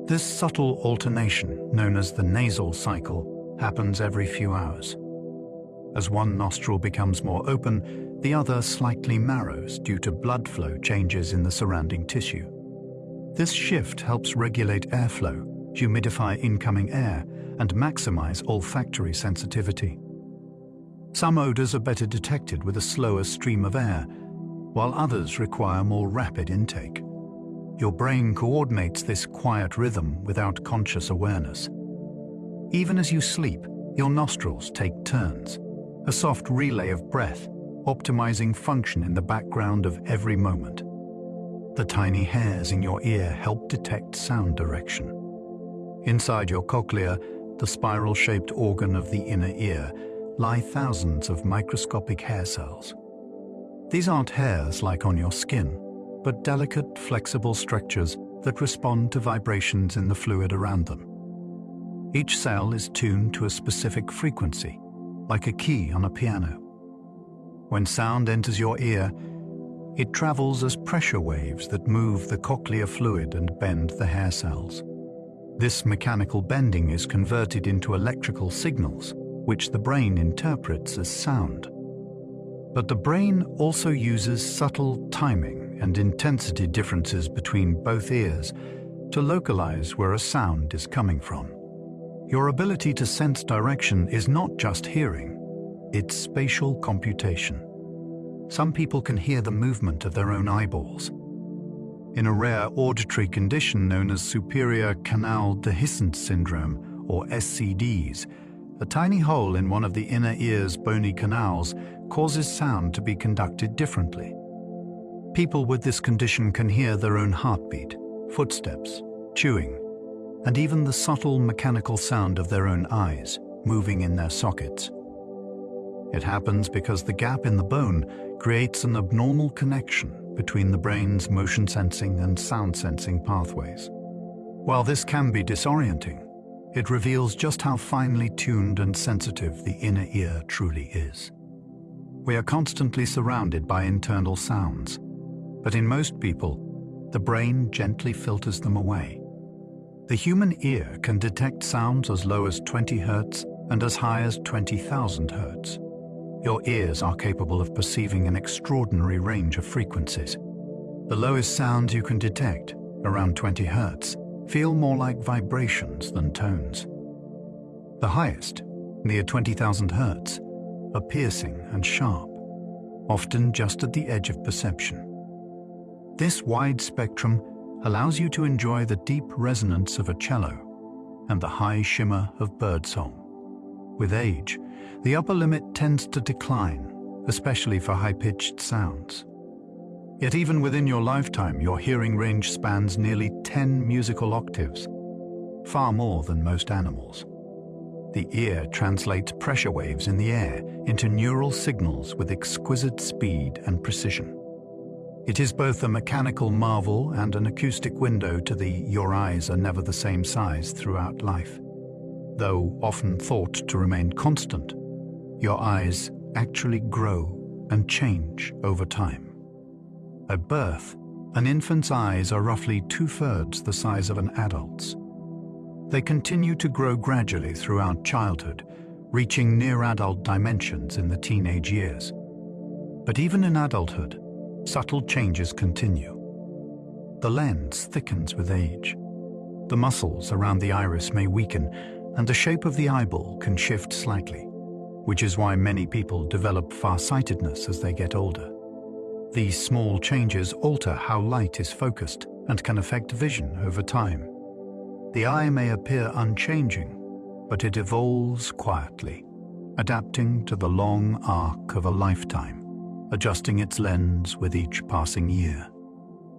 This subtle alternation, known as the nasal cycle, happens every few hours. As one nostril becomes more open, the other slightly narrows due to blood flow changes in the surrounding tissue. This shift helps regulate airflow, humidify incoming air, and maximize olfactory sensitivity. Some odors are better detected with a slower stream of air, while others require more rapid intake. Your brain coordinates this quiet rhythm without conscious awareness. Even as you sleep, your nostrils take turns, a soft relay of breath, optimizing function in the background of every moment. The tiny hairs in your ear help detect sound direction. Inside your cochlea, the spiral-shaped organ of the inner ear, lie thousands of microscopic hair cells. These aren't hairs like on your skin, but delicate, flexible structures that respond to vibrations in the fluid around them. Each cell is tuned to a specific frequency, like a key on a piano. When sound enters your ear, it travels as pressure waves that move the cochlear fluid and bend the hair cells. This mechanical bending is converted into electrical signals, which the brain interprets as sound. But the brain also uses subtle timing and intensity differences between both ears to localize where a sound is coming from. Your ability to sense direction is not just hearing, it's spatial computation. Some people can hear the movement of their own eyeballs. In a rare auditory condition known as superior canal dehiscence syndrome, or SCDs, a tiny hole in one of the inner ear's bony canals causes sound to be conducted differently. People with this condition can hear their own heartbeat, footsteps, chewing, and even the subtle mechanical sound of their own eyes moving in their sockets. It happens because the gap in the bone creates an abnormal connection between the brain's motion sensing and sound sensing pathways. While this can be disorienting, it reveals just how finely tuned and sensitive the inner ear truly is. We are constantly surrounded by internal sounds, but in most people, the brain gently filters them away. The human ear can detect sounds as low as 20 Hz and as high as 20,000 Hz. Your ears are capable of perceiving an extraordinary range of frequencies. The lowest sounds you can detect, around 20 Hz, feel more like vibrations than tones. The highest, near 20,000 Hz, are piercing and sharp, often just at the edge of perception. This wide spectrum allows you to enjoy the deep resonance of a cello and the high shimmer of birdsong. With age, the upper limit tends to decline, especially for high-pitched sounds. Yet even within your lifetime, your hearing range spans nearly 10 musical octaves, far more than most animals. The ear translates pressure waves in the air into neural signals with exquisite speed and precision. It is both a mechanical marvel and an acoustic window to the "your eyes are never the same size" throughout life. Though often thought to remain constant, your eyes actually grow and change over time. At birth, an infant's eyes are roughly 2/3 the size of an adult's. They continue to grow gradually throughout childhood, reaching near-adult dimensions in the teenage years. But even in adulthood, subtle changes continue. The lens thickens with age. The muscles around the iris may weaken, and the shape of the eyeball can shift slightly, which is why many people develop farsightedness as they get older. These small changes alter how light is focused and can affect vision over time. The eye may appear unchanging, but it evolves quietly, adapting to the long arc of a lifetime, adjusting its lens with each passing year.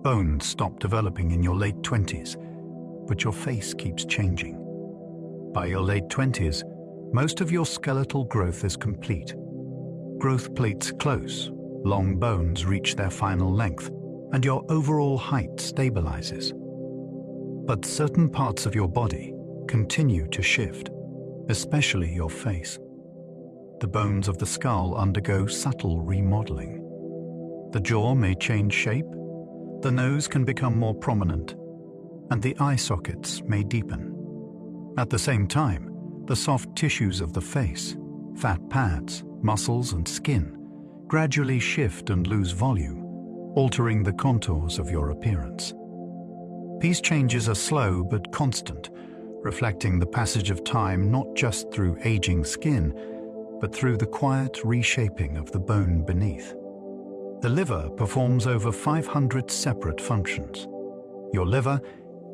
Bones stop developing in your late 20s, but your face keeps changing. By your late 20s, most of your skeletal growth is complete. Growth plates close, long bones reach their final length, and your overall height stabilizes. But certain parts of your body continue to shift, especially your face. The bones of the skull undergo subtle remodeling. The jaw may change shape, the nose can become more prominent, and the eye sockets may deepen. At the same time, the soft tissues of the face, fat pads, muscles, and skin gradually shift and lose volume, altering the contours of your appearance. These changes are slow but constant, reflecting the passage of time not just through aging skin, but through the quiet reshaping of the bone beneath. The liver performs over 500 separate functions. Your liver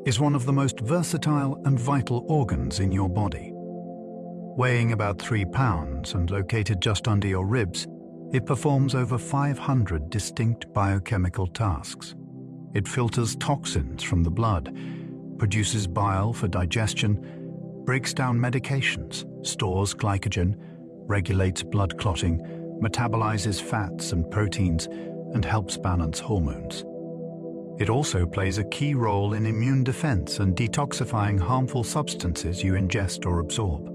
is one of the most versatile and vital organs in your body. Weighing about 3 pounds and located just under your ribs, it performs over 500 distinct biochemical tasks. It filters toxins from the blood, produces bile for digestion, breaks down medications, stores glycogen, regulates blood clotting, metabolizes fats and proteins, and helps balance hormones. It also plays a key role in immune defense and detoxifying harmful substances you ingest or absorb.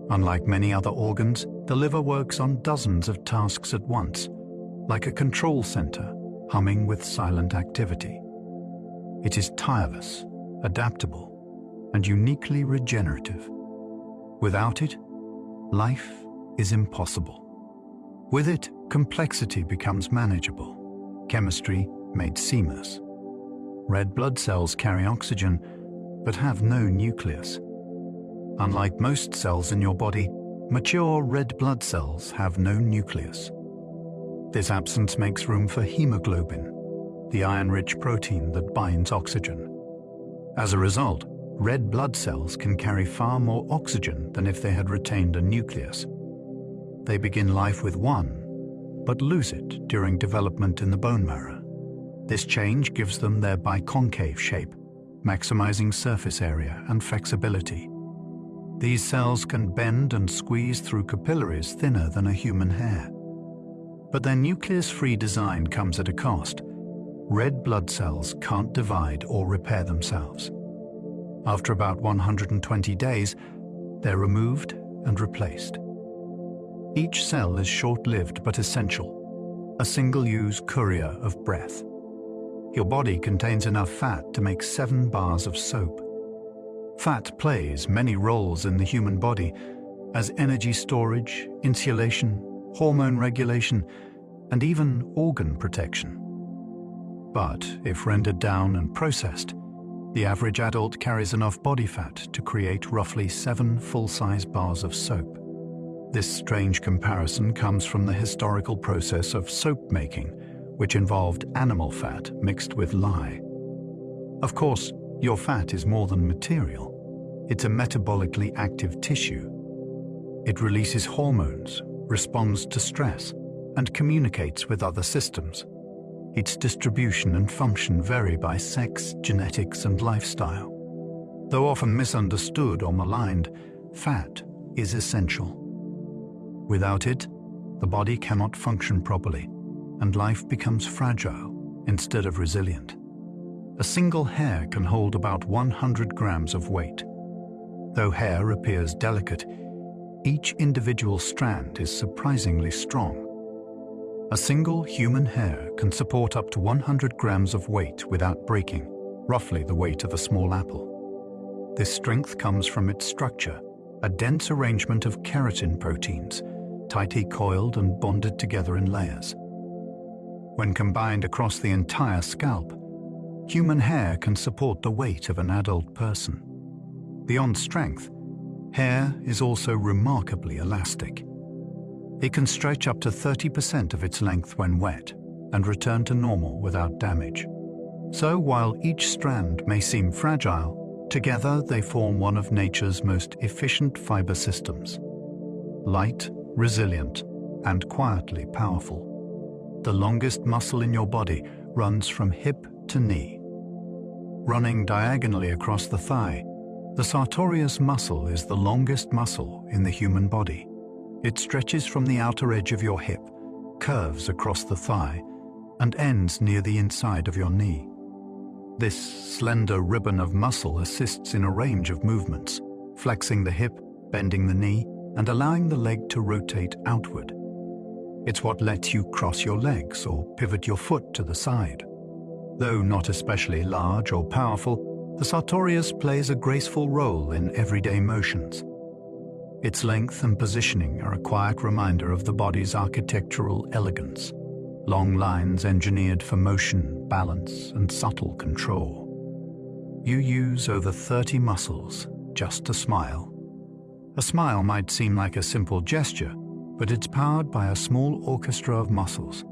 Unlike many other organs, the liver works on dozens of tasks at once, like a control center, humming with silent activity. It is tireless, adaptable, and uniquely regenerative. Without it, life is impossible. With it, complexity becomes manageable, chemistry made seamless. Red blood cells carry oxygen, but have no nucleus. Unlike most cells in your body, mature red blood cells have no nucleus. This absence makes room for hemoglobin, the iron-rich protein that binds oxygen. As a result, red blood cells can carry far more oxygen than if they had retained a nucleus. They begin life with one, but lose it during development in the bone marrow. This change gives them their biconcave shape, maximizing surface area and flexibility. These cells can bend and squeeze through capillaries thinner than a human hair. But their nucleus-free design comes at a cost. Red blood cells can't divide or repair themselves. After about 120 days, they're removed and replaced. Each cell is short-lived but essential, a single-use courier of breath. Your body contains enough fat to make 7 bars of soap. Fat plays many roles in the human body as energy storage, insulation, hormone regulation, and even organ protection. But if rendered down and processed, the average adult carries enough body fat to create roughly 7 full-size bars of soap. This strange comparison comes from the historical process of soap making, which involved animal fat mixed with lye. Of course, your fat is more than material. It's a metabolically active tissue. It releases hormones, responds to stress, and communicates with other systems. Its distribution and function vary by sex, genetics, and lifestyle. Though often misunderstood or maligned, fat is essential. Without it, the body cannot function properly, and life becomes fragile instead of resilient. A single hair can hold about 100 grams of weight. Though hair appears delicate, each individual strand is surprisingly strong. A single human hair can support up to 100 grams of weight without breaking, roughly the weight of a small apple. This strength comes from its structure, a dense arrangement of keratin proteins, tightly coiled and bonded together in layers. When combined across the entire scalp, human hair can support the weight of an adult person. Beyond strength, hair is also remarkably elastic. It can stretch up to 30% of its length when wet and return to normal without damage. So while each strand may seem fragile, together they form one of nature's most efficient fiber systems. Light, resilient, and quietly powerful. The longest muscle in your body runs from hip to knee. Running diagonally across the thigh, the sartorius muscle is the longest muscle in the human body. It stretches from the outer edge of your hip, curves across the thigh, and ends near the inside of your knee. This slender ribbon of muscle assists in a range of movements, flexing the hip, bending the knee, and allowing the leg to rotate outward. It's what lets you cross your legs or pivot your foot to the side. Though not especially large or powerful, the sartorius plays a graceful role in everyday motions. Its length and positioning are a quiet reminder of the body's architectural elegance. Long lines engineered for motion, balance, and subtle control. You use over 30 muscles just to smile. A smile might seem like a simple gesture, but it's powered by a small orchestra of muscles.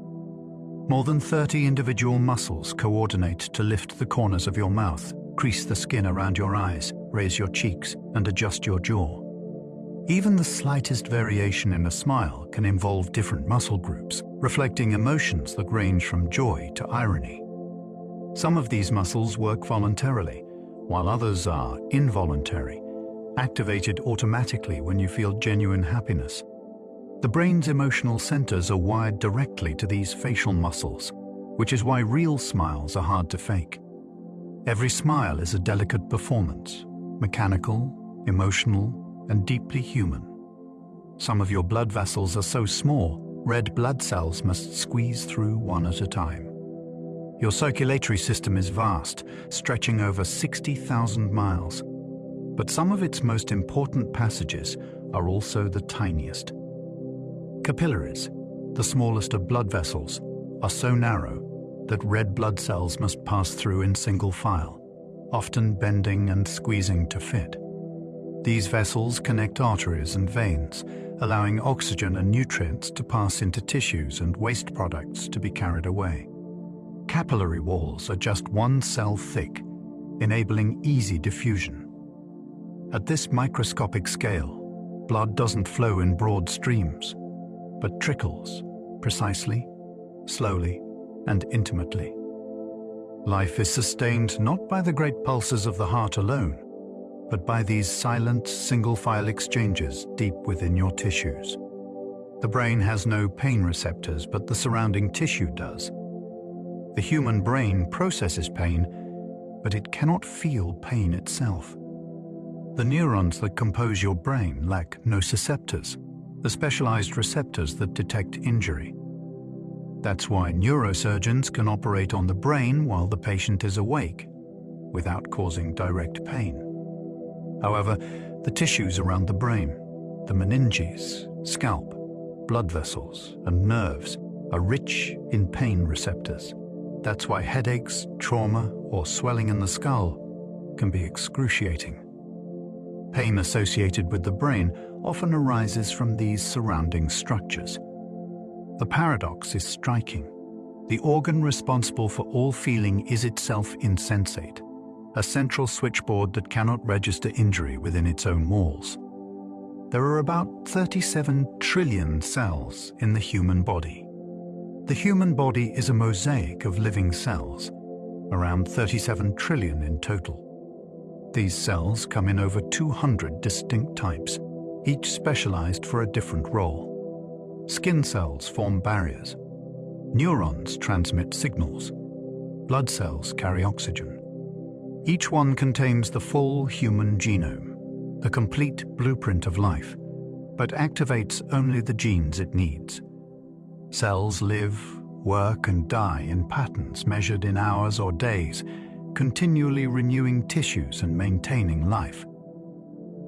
More than 30 individual muscles coordinate to lift the corners of your mouth, crease the skin around your eyes, raise your cheeks, and adjust your jaw. Even the slightest variation in a smile can involve different muscle groups, reflecting emotions that range from joy to irony. Some of these muscles work voluntarily, while others are involuntary, activated automatically when you feel genuine happiness. The brain's emotional centers are wired directly to these facial muscles, which is why real smiles are hard to fake. Every smile is a delicate performance, mechanical, emotional, and deeply human. Some of your blood vessels are so small, red blood cells must squeeze through one at a time. Your circulatory system is vast, stretching over 60,000 miles. But some of its most important passages are also the tiniest. Capillaries, the smallest of blood vessels, are so narrow that red blood cells must pass through in single file, often bending and squeezing to fit. These vessels connect arteries and veins, allowing oxygen and nutrients to pass into tissues and waste products to be carried away. Capillary walls are just 1 cell thick, enabling easy diffusion. At this microscopic scale, blood doesn't flow in broad streams, but trickles precisely, slowly, and intimately. Life is sustained not by the great pulses of the heart alone, but by these silent, single-file exchanges deep within your tissues. The brain has no pain receptors, but the surrounding tissue does. The human brain processes pain, but it cannot feel pain itself. The neurons that compose your brain lack nociceptors, the specialized receptors that detect injury. That's why neurosurgeons can operate on the brain while the patient is awake, without causing direct pain. However, the tissues around the brain, the meninges, scalp, blood vessels, and nerves are rich in pain receptors. That's why headaches, trauma, or swelling in the skull can be excruciating. Pain associated with the brain often arises from these surrounding structures. The paradox is striking. The organ responsible for all feeling is itself insensate, a central switchboard that cannot register injury within its own walls. There are about 37 trillion cells in the human body. The human body is a mosaic of living cells, around 37 trillion in total. These cells come in over 200 distinct types, each specialized for a different role. Skin cells form barriers. Neurons transmit signals. Blood cells carry oxygen. Each one contains the full human genome, the complete blueprint of life, but activates only the genes it needs. Cells live, work, and die in patterns measured in hours or days, continually renewing tissues and maintaining life.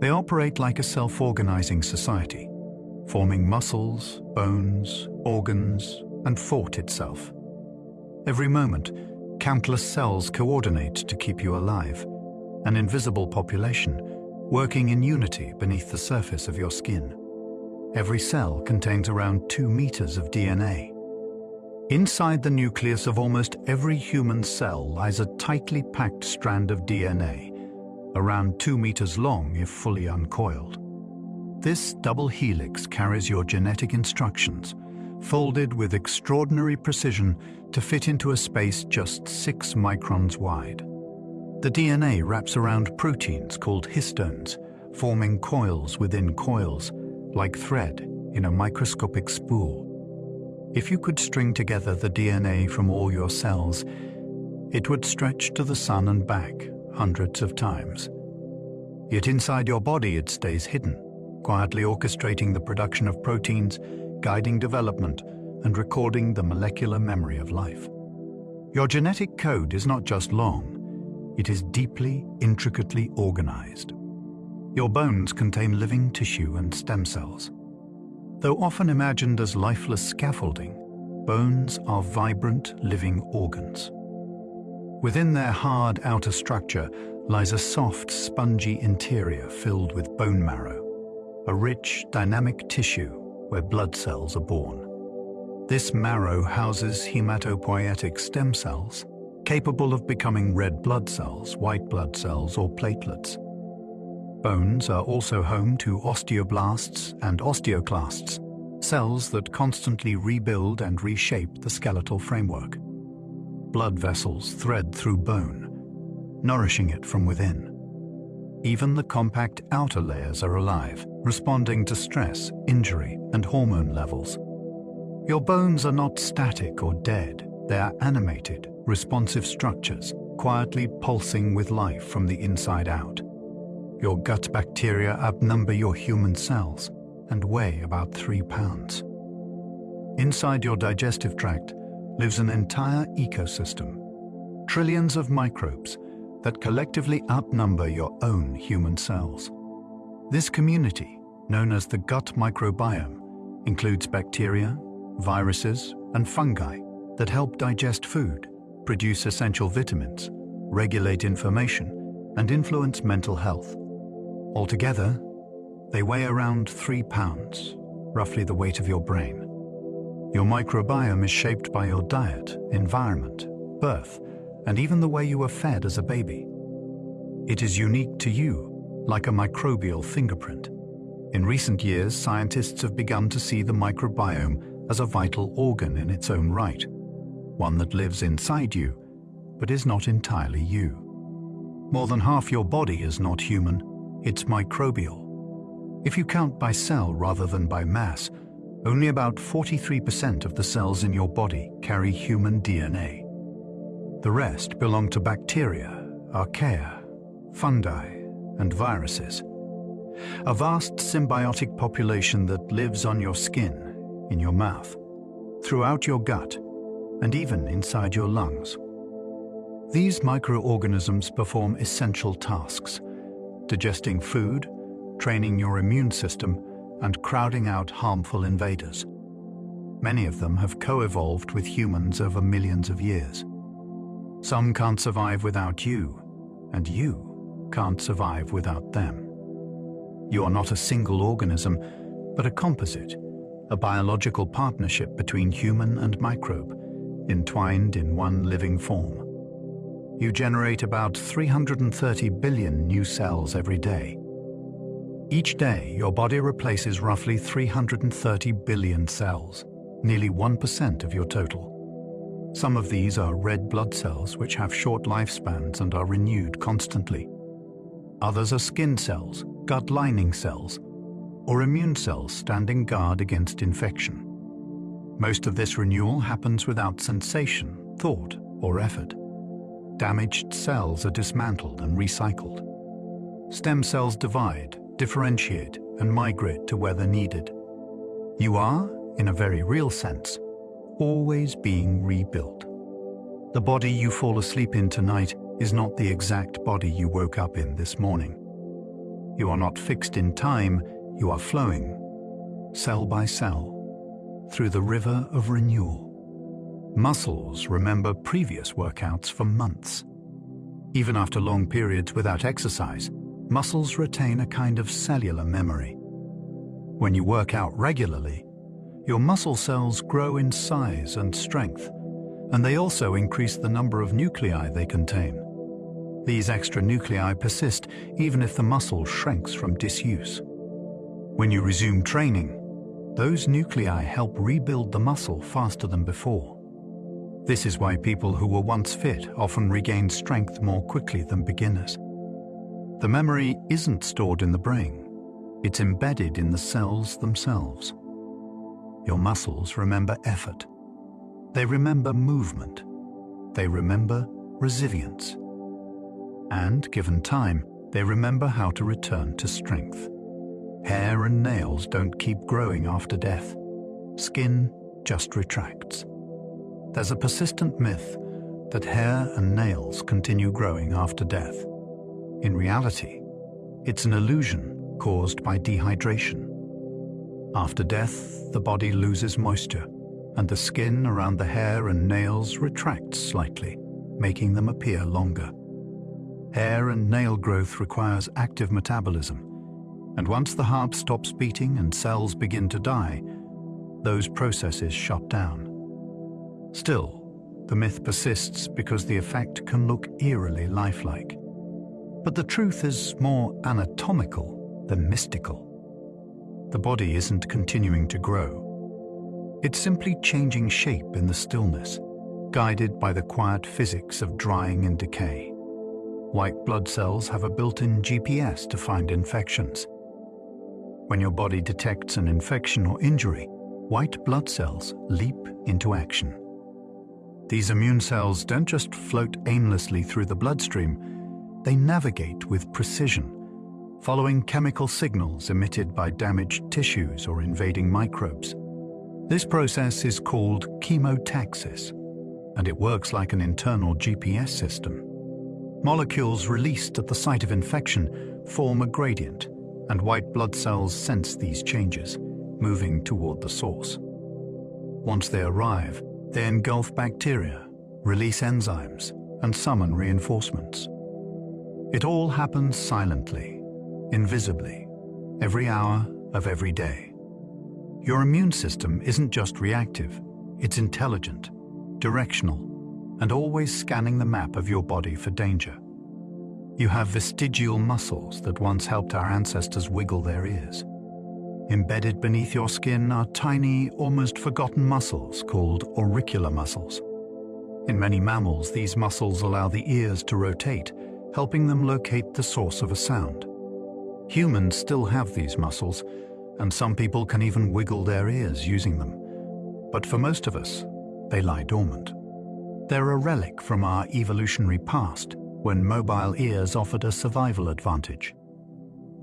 They operate like a self-organizing society, forming muscles, bones, organs, and thought itself. Every moment, countless cells coordinate to keep you alive, an invisible population, working in unity beneath the surface of your skin. Every cell contains around 2 meters of DNA. Inside the nucleus of almost every human cell lies a tightly packed strand of DNA, around 2 meters long if fully uncoiled. This double helix carries your genetic instructions, folded with extraordinary precision to fit into a space just 6 microns wide. The DNA wraps around proteins called histones, forming coils within coils, like thread in a microscopic spool. If you could string together the DNA from all your cells, it would stretch to the sun and back hundreds of times. Yet inside your body it stays hidden, quietly orchestrating the production of proteins, guiding development, and recording the molecular memory of life. Your genetic code is not just long, it is deeply, intricately organized. Your bones contain living tissue and stem cells. Though often imagined as lifeless scaffolding, bones are vibrant, living organs. Within their hard outer structure lies a soft, spongy interior filled with bone marrow, a rich, dynamic tissue where blood cells are born. This marrow houses hematopoietic stem cells, capable of becoming red blood cells, white blood cells, or platelets. Bones are also home to osteoblasts and osteoclasts, cells that constantly rebuild and reshape the skeletal framework. Blood vessels thread through bone, nourishing it from within. Even the compact outer layers are alive, responding to stress, injury, and hormone levels. Your bones are not static or dead. They are animated, responsive structures, quietly pulsing with life from the inside out. Your gut bacteria outnumber your human cells and weigh about 3 pounds. Inside your digestive tract lives an entire ecosystem, trillions of microbes that collectively outnumber your own human cells. This community, known as the gut microbiome, includes bacteria, viruses, and fungi that help digest food, produce essential vitamins, regulate inflammation, and influence mental health. Altogether, they weigh around 3 pounds, roughly the weight of your brain. Your microbiome is shaped by your diet, environment, birth, and even the way you were fed as a baby. It is unique to you, like a microbial fingerprint. In recent years, scientists have begun to see the microbiome as a vital organ in its own right, one that lives inside you, but is not entirely you. More than half your body is not human, it's microbial. If you count by cell rather than by mass, only about 43% of the cells in your body carry human DNA. The rest belong to bacteria, archaea, fungi, and viruses. A vast symbiotic population that lives on your skin, in your mouth, throughout your gut, and even inside your lungs. These microorganisms perform essential tasks, digesting food, training your immune system, and crowding out harmful invaders. Many of them have co-evolved with humans over millions of years. Some can't survive without you, and you can't survive without them. You are not a single organism, but a composite, a biological partnership between human and microbe, entwined in one living form. You generate about 330 billion new cells every day. Each day, your body replaces roughly 330 billion cells, nearly 1% of your total. Some of these are red blood cells which have short lifespans and are renewed constantly. Others are skin cells, gut lining cells, or immune cells standing guard against infection. Most of this renewal happens without sensation, thought, or effort. Damaged cells are dismantled and recycled. Stem cells divide, differentiate, and migrate to where they're needed. You are, in a very real sense, always being rebuilt. The body you fall asleep in tonight is not the exact body you woke up in this morning. You are not fixed in time, you are flowing, cell by cell, through the river of renewal. Muscles remember previous workouts for months. Even after long periods without exercise, muscles retain a kind of cellular memory. When you work out regularly, your muscle cells grow in size and strength, and they also increase the number of nuclei they contain. These extra nuclei persist even if the muscle shrinks from disuse. When you resume training, those nuclei help rebuild the muscle faster than before. This is why people who were once fit often regain strength more quickly than beginners. The memory isn't stored in the brain, it's embedded in the cells themselves. Your muscles remember effort. They remember movement. They remember resilience. And, given time, they remember how to return to strength. Hair and nails don't keep growing after death. Skin just retracts. There's a persistent myth that hair and nails continue growing after death. In reality, it's an illusion caused by dehydration. After death, the body loses moisture, and the skin around the hair and nails retracts slightly, making them appear longer. Hair and nail growth requires active metabolism, and once the heart stops beating and cells begin to die, those processes shut down. Still, the myth persists because the effect can look eerily lifelike. But the truth is more anatomical than mystical. The body isn't continuing to grow. It's simply changing shape in the stillness, guided by the quiet physics of drying and decay. White blood cells have a built-in GPS to find infections. When your body detects an infection or injury, white blood cells leap into action. These immune cells don't just float aimlessly through the bloodstream, they navigate with precision, following chemical signals emitted by damaged tissues or invading microbes. This process is called chemotaxis, and it works like an internal GPS system. Molecules released at the site of infection form a gradient, and white blood cells sense these changes, moving toward the source. Once they arrive, they engulf bacteria, release enzymes, and summon reinforcements. It all happens silently, invisibly, every hour of every day. Your immune system isn't just reactive, it's intelligent, directional, and always scanning the map of your body for danger. You have vestigial muscles that once helped our ancestors wiggle their ears. Embedded beneath your skin are tiny, almost forgotten muscles called auricular muscles. In many mammals, these muscles allow the ears to rotate, helping them locate the source of a sound. Humans still have these muscles, and some people can even wiggle their ears using them. But for most of us, they lie dormant. They're a relic from our evolutionary past, when mobile ears offered a survival advantage.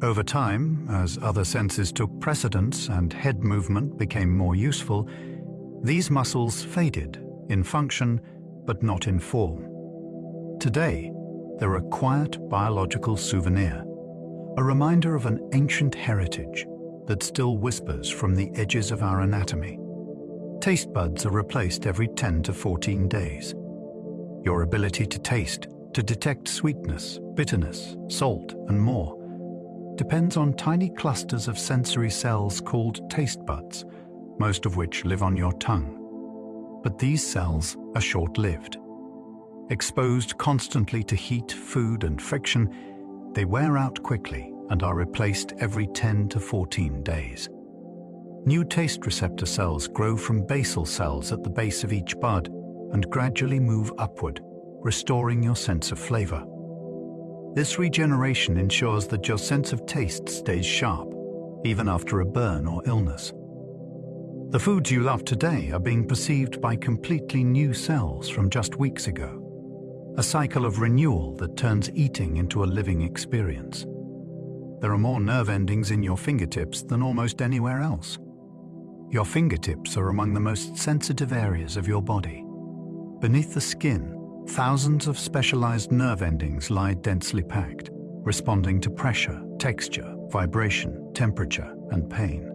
Over time, as other senses took precedence and head movement became more useful, these muscles faded in function but not in form. Today, they're a quiet biological souvenir, a reminder of an ancient heritage that still whispers from the edges of our anatomy. Taste buds are replaced every 10 to 14 days. Your ability to taste, to detect sweetness, bitterness, salt, and more, depends on tiny clusters of sensory cells called taste buds, most of which live on your tongue. But these cells are short-lived. Exposed constantly to heat, food, and friction, they wear out quickly and are replaced every 10 to 14 days. New taste receptor cells grow from basal cells at the base of each bud and gradually move upward, restoring your sense of flavor. This regeneration ensures that your sense of taste stays sharp, even after a burn or illness. The foods you love today are being perceived by completely new cells from just weeks ago, a cycle of renewal that turns eating into a living experience. There are more nerve endings in your fingertips than almost anywhere else. Your fingertips are among the most sensitive areas of your body. Beneath the skin, thousands of specialized nerve endings lie densely packed, responding to pressure, texture, vibration, temperature, and pain.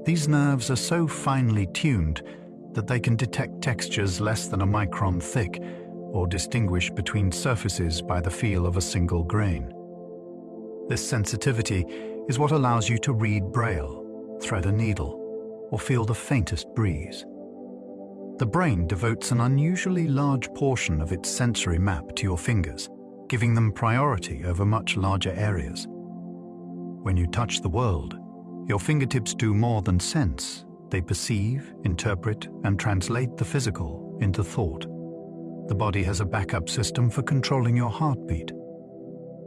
These nerves are so finely tuned that they can detect textures less than a micron thick or distinguish between surfaces by the feel of a single grain. This sensitivity is what allows you to read Braille, thread a needle, or feel the faintest breeze. The brain devotes an unusually large portion of its sensory map to your fingers, giving them priority over much larger areas. When you touch the world, your fingertips do more than sense. They perceive, interpret, and translate the physical into thought. The body has a backup system for controlling your heartbeat.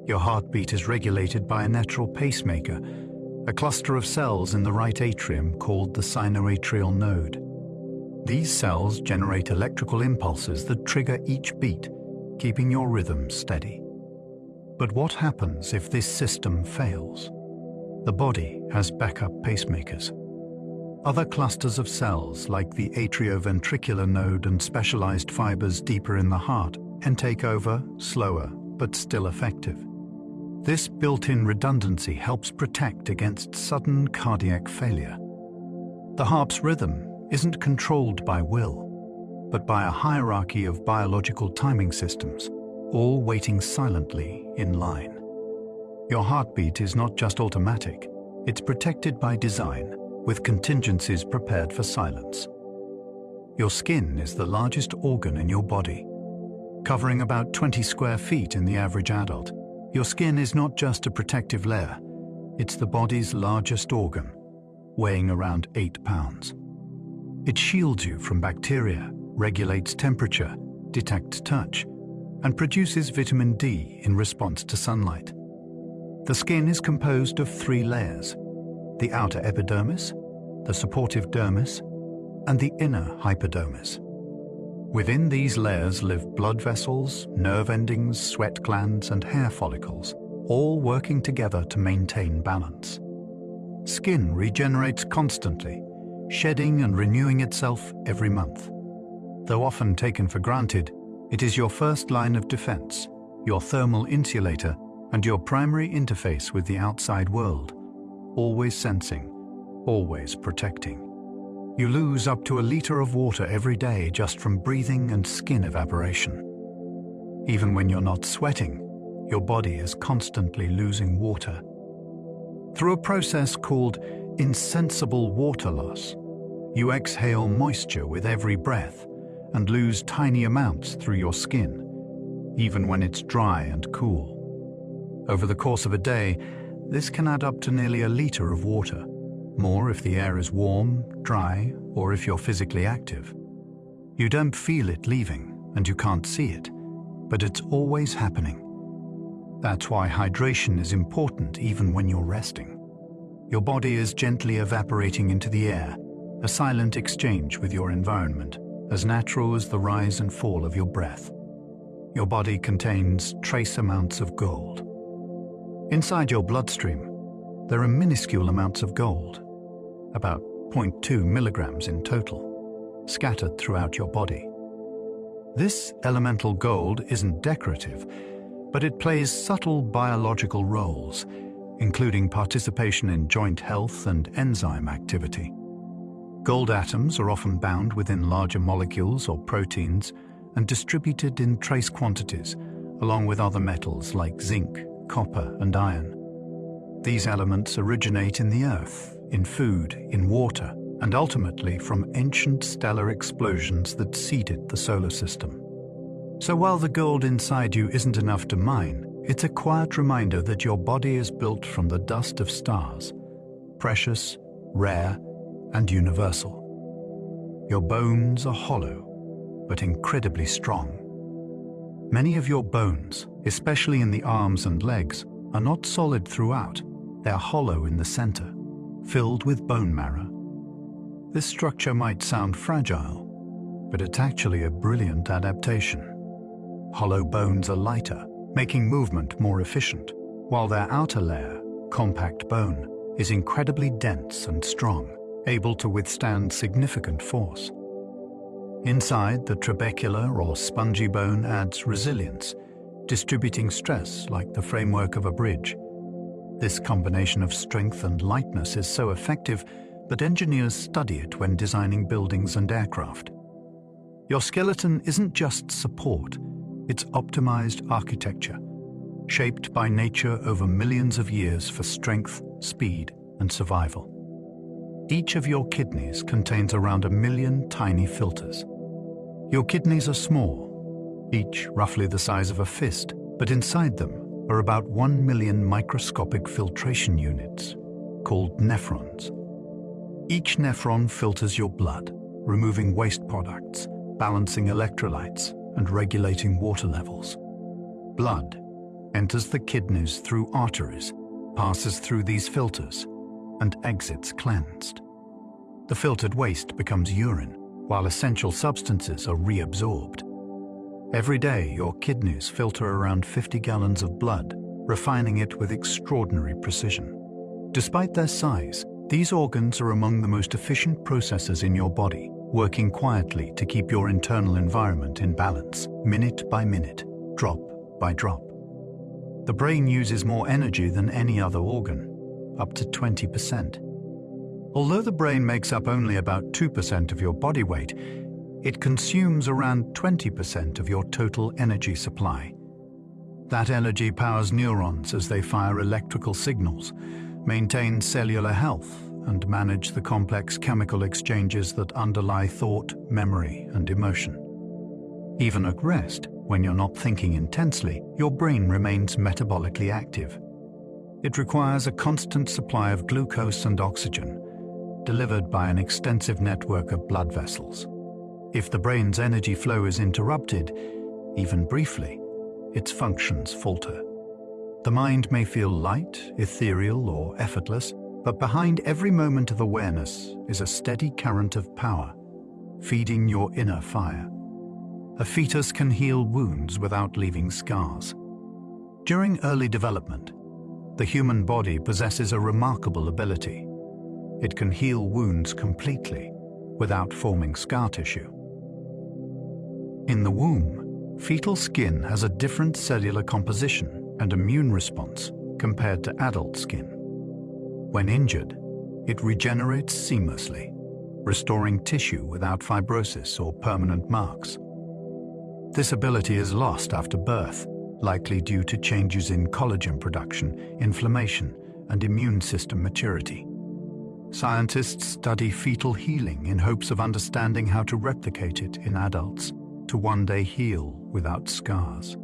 Your heartbeat is regulated by a natural pacemaker, a cluster of cells in the right atrium called the sinoatrial node. These cells generate electrical impulses that trigger each beat, keeping your rhythm steady. But what happens if this system fails? The body has backup pacemakers. Other clusters of cells, like the atrioventricular node and specialized fibers deeper in the heart, can take over, slower, but still effective. This built-in redundancy helps protect against sudden cardiac failure. The heart's rhythm isn't controlled by will, but by a hierarchy of biological timing systems, all waiting silently in line. Your heartbeat is not just automatic, it's protected by design, with contingencies prepared for silence. Your skin is the largest organ in your body. Covering about 20 square feet in the average adult, your skin is not just a protective layer, it's the body's largest organ, weighing around 8 pounds. It shields you from bacteria, regulates temperature, detects touch, and produces vitamin D in response to sunlight. The skin is composed of 3 layers: the outer epidermis, the supportive dermis, and the inner hypodermis. Within these layers live blood vessels, nerve endings, sweat glands, and hair follicles, all working together to maintain balance. Skin regenerates constantly, shedding and renewing itself every month. Though often taken for granted, it is your first line of defense, your thermal insulator, and your primary interface with the outside world, always sensing, always protecting. You lose up to a liter of water every day just from breathing and skin evaporation. Even when you're not sweating, your body is constantly losing water. Through a process called insensible water loss, you exhale moisture with every breath and lose tiny amounts through your skin, even when it's dry and cool. Over the course of a day, this can add up to nearly a liter of water, more if the air is warm, dry, or if you're physically active. You don't feel it leaving, and you can't see it, but it's always happening. That's why hydration is important even when you're resting. Your body is gently evaporating into the air, a silent exchange with your environment, as natural as the rise and fall of your breath. Your body contains trace amounts of gold. Inside your bloodstream, there are minuscule amounts of gold, about 0.2 milligrams in total, scattered throughout your body. This elemental gold isn't decorative, but it plays subtle biological roles, including participation in joint health and enzyme activity. Gold atoms are often bound within larger molecules or proteins and distributed in trace quantities, along with other metals like zinc, copper, and iron. These elements originate in the Earth, in food, in water, and ultimately from ancient stellar explosions that seeded the solar system. So while the gold inside you isn't enough to mine, it's a quiet reminder that your body is built from the dust of stars, precious, rare, and universal. Your bones are hollow, but incredibly strong. Many of your bones, especially in the arms and legs, are not solid throughout. They are hollow in the center, filled with bone marrow. This structure might sound fragile, but it's actually a brilliant adaptation. Hollow bones are lighter, making movement more efficient, while their outer layer, compact bone, is incredibly dense and strong, able to withstand significant force. Inside, the trabecular or spongy bone adds resilience, distributing stress like the framework of a bridge. This combination of strength and lightness is so effective that engineers study it when designing buildings and aircraft. Your skeleton isn't just support, it's optimized architecture, shaped by nature over millions of years for strength, speed, and survival. Each of your kidneys contains around 1 million tiny filters. Your kidneys are small, each roughly the size of a fist, but inside them are about 1 million microscopic filtration units, called nephrons. Each nephron filters your blood, removing waste products, balancing electrolytes, and regulating water levels. Blood enters the kidneys through arteries, passes through these filters, and exits cleansed. The filtered waste becomes urine, while essential substances are reabsorbed. Every day, your kidneys filter around 50 gallons of blood, refining it with extraordinary precision. Despite their size, these organs are among the most efficient processes in your body, working quietly to keep your internal environment in balance, minute by minute, drop by drop. The brain uses more energy than any other organ, up to 20%. Although the brain makes up only about 2% of your body weight, it consumes around 20% of your total energy supply. That energy powers neurons as they fire electrical signals, maintain cellular health, and manage the complex chemical exchanges that underlie thought, memory, and emotion. Even at rest, when you're not thinking intensely, your brain remains metabolically active. It requires a constant supply of glucose and oxygen, delivered by an extensive network of blood vessels. If the brain's energy flow is interrupted, even briefly, its functions falter. The mind may feel light, ethereal, or effortless, but behind every moment of awareness is a steady current of power, feeding your inner fire. A fetus can heal wounds without leaving scars. During early development, the human body possesses a remarkable ability. It can heal wounds completely without forming scar tissue. In the womb, fetal skin has a different cellular composition and immune response compared to adult skin. When injured, it regenerates seamlessly, restoring tissue without fibrosis or permanent marks. This ability is lost after birth, likely due to changes in collagen production, inflammation, and immune system maturity. Scientists study fetal healing in hopes of understanding how to replicate it in adults to one day heal without scars.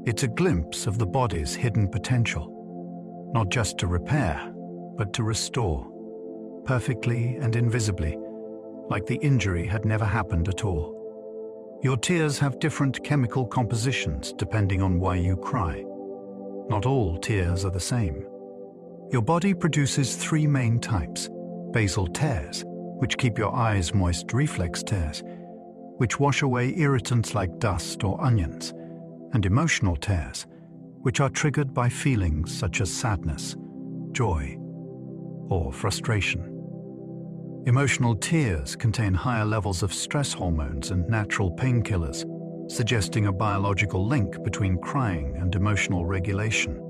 It's a glimpse of the body's hidden potential, not just to repair, but to restore, perfectly and invisibly, like the injury had never happened at all. Your tears have different chemical compositions depending on why you cry. Not all tears are the same. Your body produces 3 main types: basal tears, which keep your eyes moist; reflex tears, which wash away irritants like dust or onions; and emotional tears, which are triggered by feelings such as sadness, joy, or frustration. Emotional tears contain higher levels of stress hormones and natural painkillers, suggesting a biological link between crying and emotional regulation.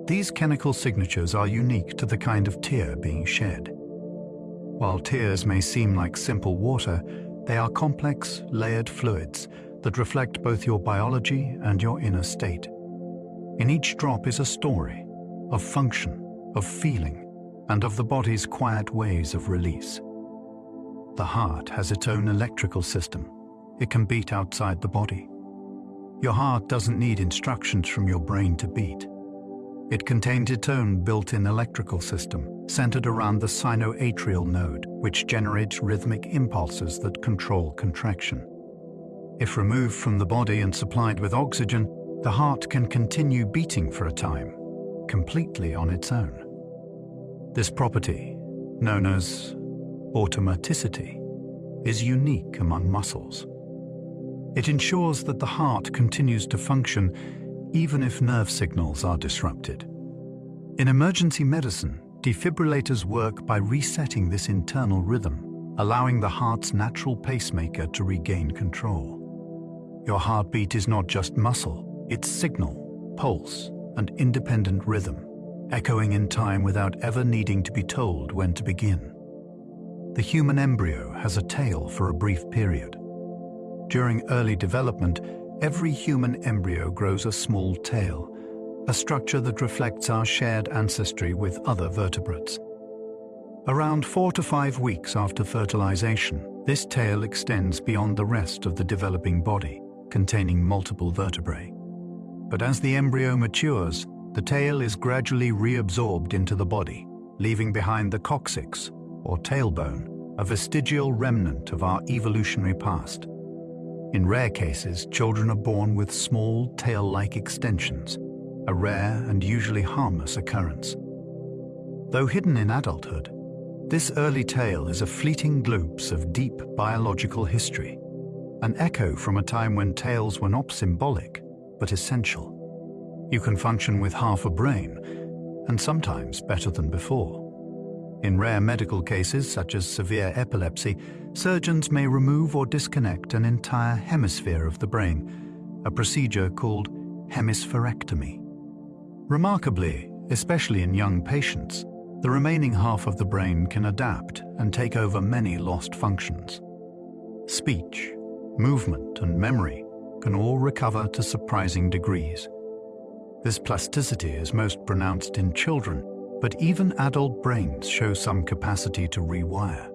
These chemical signatures are unique to the kind of tear being shed. While tears may seem like simple water, they are complex, layered fluids that reflect both your biology and your inner state. In each drop is a story of function, of feeling, and of the body's quiet ways of release. The heart has its own electrical system. It can beat outside the body. Your heart doesn't need instructions from your brain to beat. It contains its own built-in electrical system, centered around the sinoatrial node, which generates rhythmic impulses that control contraction. If removed from the body and supplied with oxygen, the heart can continue beating for a time, completely on its own. This property, known as automaticity, is unique among muscles. It ensures that the heart continues to function even if nerve signals are disrupted. In emergency medicine, defibrillators work by resetting this internal rhythm, allowing the heart's natural pacemaker to regain control. Your heartbeat is not just muscle, it's signal, pulse, and independent rhythm, echoing in time without ever needing to be told when to begin. The human embryo has a tail for a brief period. During early development, every human embryo grows a small tail, a structure that reflects our shared ancestry with other vertebrates. Around 4 to 5 weeks after fertilization, this tail extends beyond the rest of the developing body, containing multiple vertebrae. But as the embryo matures, the tail is gradually reabsorbed into the body, leaving behind the coccyx, or tailbone, a vestigial remnant of our evolutionary past. In rare cases, children are born with small tail-like extensions, a rare and usually harmless occurrence. Though hidden in adulthood, this early tail is a fleeting glimpse of deep biological history, an echo from a time when tails were not symbolic, but essential. You can function with half a brain, and sometimes better than before. In rare medical cases, such as severe epilepsy, surgeons may remove or disconnect an entire hemisphere of the brain, a procedure called hemispherectomy. Remarkably, especially in young patients, the remaining half of the brain can adapt and take over many lost functions. Speech, movement, and memory can all recover to surprising degrees. This plasticity is most pronounced in children, but even adult brains show some capacity to rewire.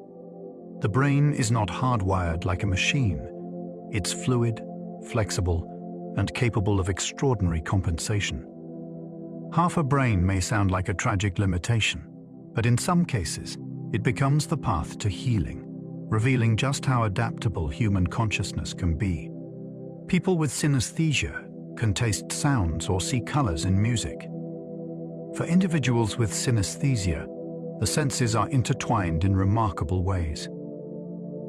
The brain is not hardwired like a machine. It's fluid, flexible, and capable of extraordinary compensation. Half a brain may sound like a tragic limitation, but in some cases, it becomes the path to healing, revealing just how adaptable human consciousness can be. People with synesthesia can taste sounds or see colors in music. For individuals with synesthesia, the senses are intertwined in remarkable ways.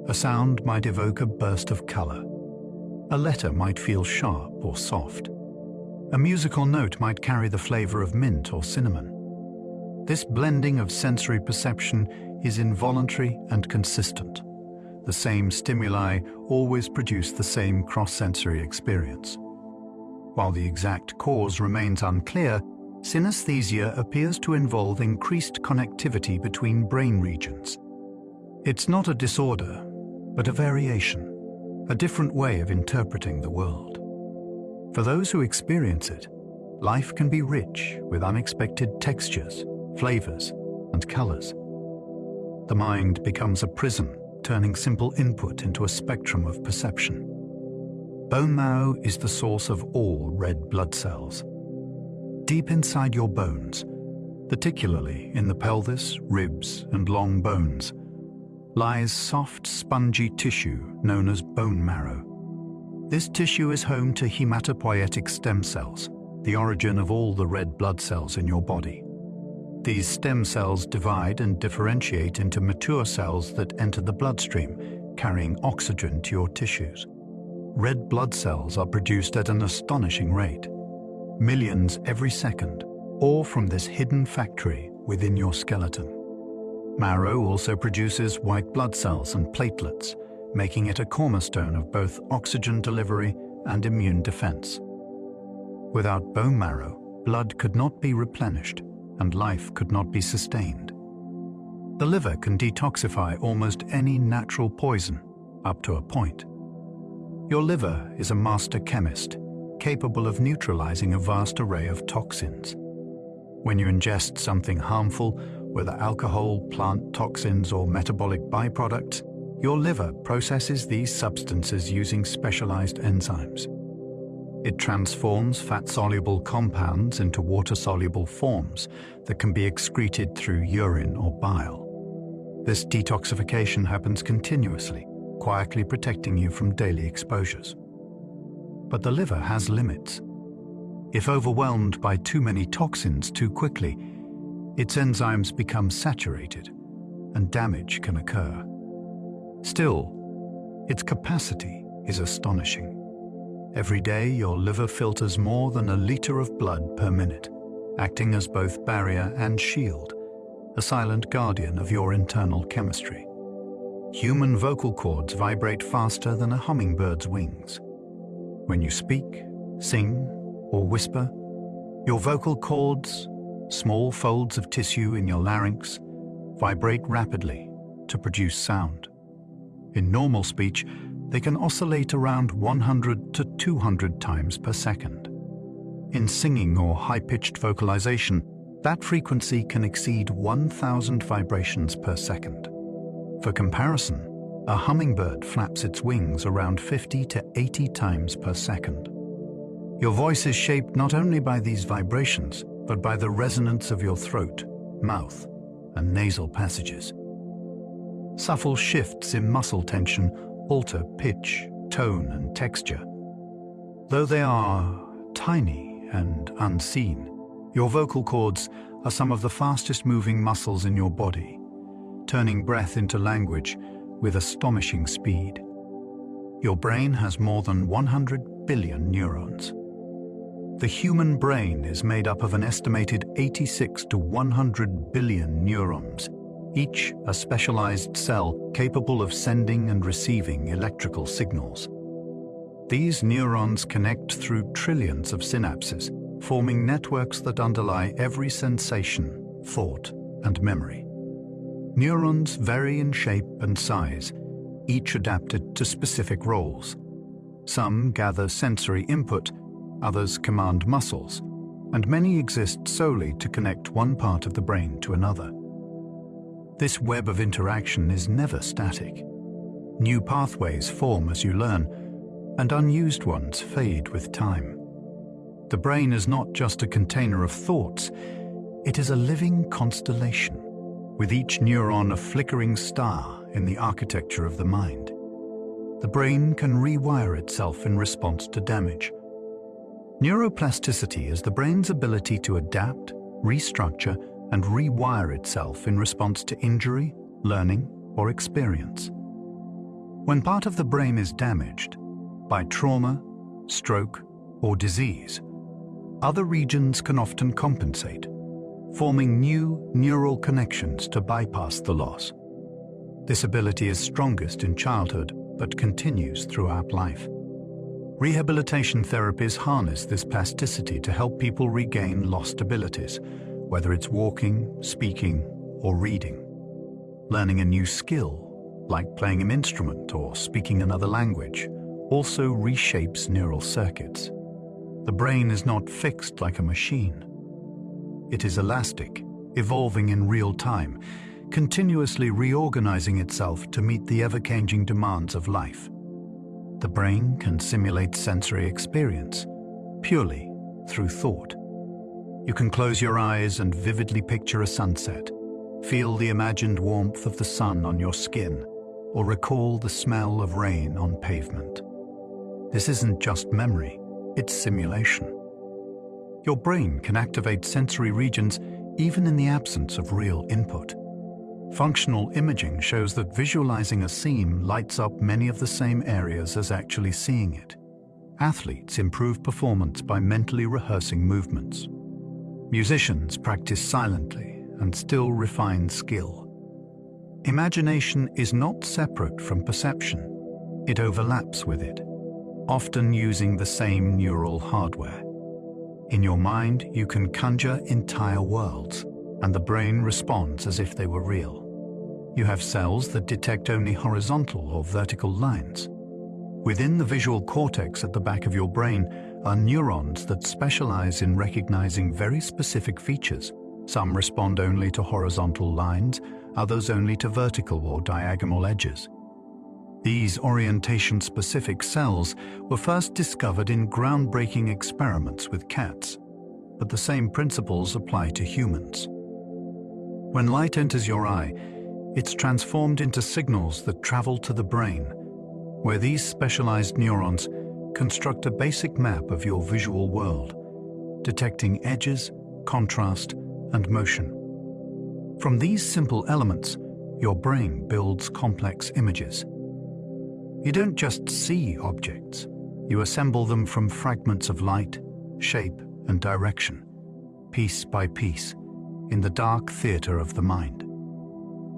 A sound might evoke a burst of color. A letter might feel sharp or soft. A musical note might carry the flavor of mint or cinnamon. This blending of sensory perception is involuntary and consistent. The same stimuli always produce the same cross-sensory experience. While the exact cause remains unclear, synesthesia appears to involve increased connectivity between brain regions. It's not a disorder, but a variation, a different way of interpreting the world. For those who experience it, life can be rich with unexpected textures, flavors, and colors. The mind becomes a prism, turning simple input into a spectrum of perception. Bone marrow is the source of all red blood cells. Deep inside your bones, particularly in the pelvis, ribs, and long bones, lies soft, spongy tissue known as bone marrow. This tissue is home to hematopoietic stem cells, the origin of all the red blood cells in your body. These stem cells divide and differentiate into mature cells that enter the bloodstream, carrying oxygen to your tissues. Red blood cells are produced at an astonishing rate, millions every second, all from this hidden factory within your skeleton. Marrow also produces white blood cells and platelets, making it a cornerstone of both oxygen delivery and immune defense. Without bone marrow, blood could not be replenished and life could not be sustained. The liver can detoxify almost any natural poison, up to a point. Your liver is a master chemist, capable of neutralizing a vast array of toxins. When you ingest something harmful, whether alcohol, plant toxins, or metabolic byproducts, your liver processes these substances using specialized enzymes. It transforms fat-soluble compounds into water-soluble forms that can be excreted through urine or bile. This detoxification happens continuously, quietly protecting you from daily exposures. But the liver has limits. If overwhelmed by too many toxins too quickly, its enzymes become saturated and damage can occur. Still, its capacity is astonishing. Every day, your liver filters more than a liter of blood per minute, acting as both barrier and shield, a silent guardian of your internal chemistry. Human vocal cords vibrate faster than a hummingbird's wings. When you speak, sing, or whisper, your vocal cords, small folds of tissue in your larynx, vibrate rapidly to produce sound. In normal speech, they can oscillate around 100 to 200 times per second. In singing or high-pitched vocalization, that frequency can exceed 1,000 vibrations per second. For comparison, a hummingbird flaps its wings around 50 to 80 times per second. Your voice is shaped not only by these vibrations, but by the resonance of your throat, mouth, and nasal passages. Subtle shifts in muscle tension alter pitch, tone, and texture. Though they are tiny and unseen, your vocal cords are some of the fastest moving muscles in your body, turning breath into language with astonishing speed. Your brain has more than 100 billion neurons. The human brain is made up of an estimated 86 to 100 billion neurons, each a specialized cell capable of sending and receiving electrical signals. These neurons connect through trillions of synapses, forming networks that underlie every sensation, thought, and memory. Neurons vary in shape and size, each adapted to specific roles. Some gather sensory input, others command muscles, and many exist solely to connect one part of the brain to another. This web of interaction is never static. New pathways form as you learn, and unused ones fade with time. The brain is not just a container of thoughts, it is a living constellation, with each neuron a flickering star in the architecture of the mind. The brain can rewire itself in response to damage. Neuroplasticity is the brain's ability to adapt, restructure, and rewire itself in response to injury, learning, or experience. When part of the brain is damaged by trauma, stroke, or disease, other regions can often compensate, forming new neural connections to bypass the loss. This ability is strongest in childhood, but continues throughout life. Rehabilitation therapies harness this plasticity to help people regain lost abilities, whether it's walking, speaking, or reading. Learning a new skill, like playing an instrument or speaking another language, also reshapes neural circuits. The brain is not fixed like a machine. It is elastic, evolving in real time, continuously reorganizing itself to meet the ever-changing demands of life. The brain can simulate sensory experience purely through thought. You can close your eyes and vividly picture a sunset, feel the imagined warmth of the sun on your skin, or recall the smell of rain on pavement. This isn't just memory, it's simulation. Your brain can activate sensory regions even in the absence of real input. Functional imaging shows that visualizing a scene lights up many of the same areas as actually seeing it. Athletes improve performance by mentally rehearsing movements. Musicians practice silently and still refine skill. Imagination is not separate from perception. It overlaps with it, often using the same neural hardware. In your mind, you can conjure entire worlds, and the brain responds as if they were real. You have cells that detect only horizontal or vertical lines. Within the visual cortex at the back of your brain are neurons that specialize in recognizing very specific features. Some respond only to horizontal lines, others only to vertical or diagonal edges. These orientation-specific cells were first discovered in groundbreaking experiments with cats, but the same principles apply to humans. When light enters your eye, it's transformed into signals that travel to the brain, where these specialized neurons construct a basic map of your visual world, detecting edges, contrast, and motion. From these simple elements, your brain builds complex images. You don't just see objects, you assemble them from fragments of light, shape, and direction, piece by piece, in the dark theater of the mind.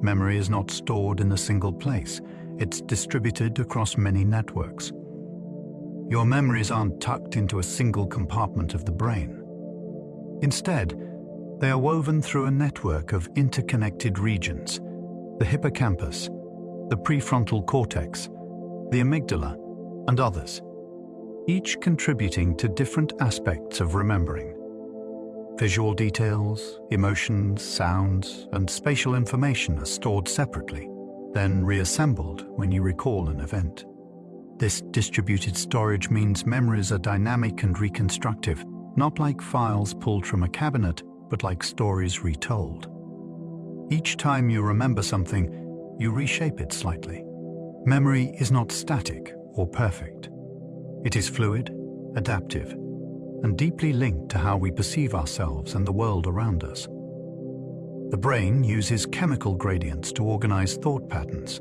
Memory is not stored in a single place, it's distributed across many networks. Your memories aren't tucked into a single compartment of the brain. Instead, they are woven through a network of interconnected regions: the hippocampus, the prefrontal cortex, the amygdala, and others, each contributing to different aspects of remembering. Visual details, emotions, sounds, and spatial information are stored separately, then reassembled when you recall an event. This distributed storage means memories are dynamic and reconstructive, not like files pulled from a cabinet, but like stories retold. Each time you remember something, you reshape it slightly. Memory is not static or perfect. It is fluid, adaptive, and deeply linked to how we perceive ourselves and the world around us. The brain uses chemical gradients to organize thought patterns.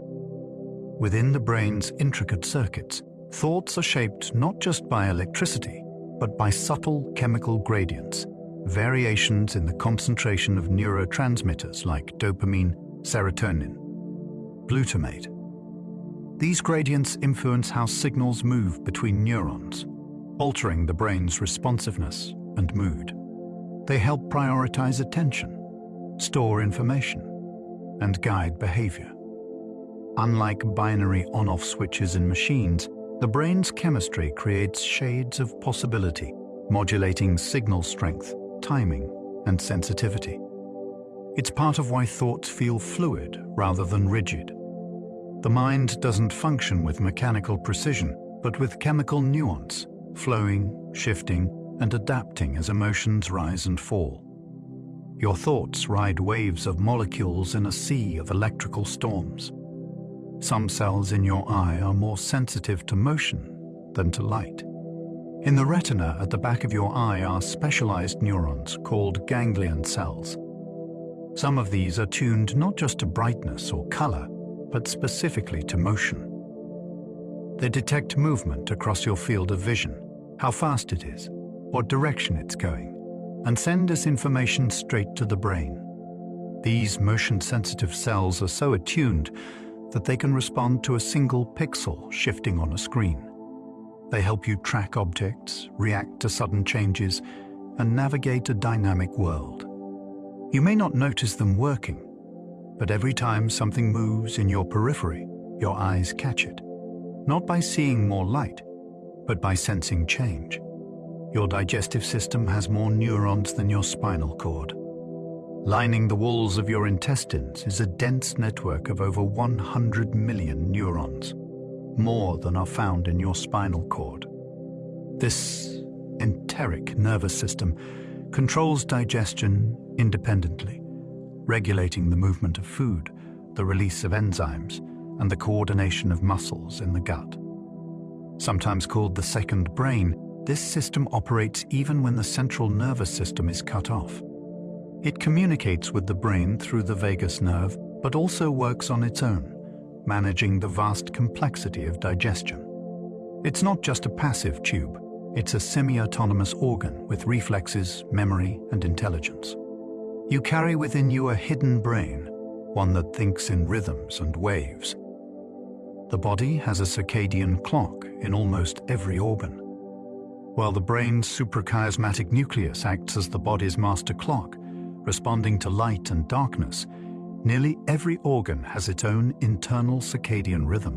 Within the brain's intricate circuits, thoughts are shaped not just by electricity, but by subtle chemical gradients, variations in the concentration of neurotransmitters like dopamine, serotonin, glutamate. These gradients influence how signals move between neurons, altering the brain's responsiveness and mood. They help prioritize attention, store information, and guide behavior. Unlike binary on-off switches in machines, the brain's chemistry creates shades of possibility, modulating signal strength, timing, and sensitivity. It's part of why thoughts feel fluid rather than rigid. The mind doesn't function with mechanical precision, but with chemical nuance, flowing, shifting, and adapting as emotions rise and fall. Your thoughts ride waves of molecules in a sea of electrical storms. Some cells in your eye are more sensitive to motion than to light. In the retina at the back of your eye are specialized neurons called ganglion cells. Some of these are tuned not just to brightness or color, but specifically to motion. They detect movement across your field of vision, how fast it is, what direction it's going, and send us information straight to the brain. These motion-sensitive cells are so attuned that they can respond to a single pixel shifting on a screen. They help you track objects, react to sudden changes, and navigate a dynamic world. You may not notice them working, but every time something moves in your periphery, your eyes catch it. Not by seeing more light, but by sensing change. Your digestive system has more neurons than your spinal cord. Lining the walls of your intestines is a dense network of over 100 million neurons, more than are found in your spinal cord. This enteric nervous system controls digestion independently, regulating the movement of food, the release of enzymes, and the coordination of muscles in the gut. Sometimes called the second brain, this system operates even when the central nervous system is cut off. It communicates with the brain through the vagus nerve, but also works on its own, managing the vast complexity of digestion. It's not just a passive tube, it's a semi-autonomous organ with reflexes, memory, and intelligence. You carry within you a hidden brain, one that thinks in rhythms and waves. The body has a circadian clock in almost every organ. While the brain's suprachiasmatic nucleus acts as the body's master clock, responding to light and darkness, nearly every organ has its own internal circadian rhythm.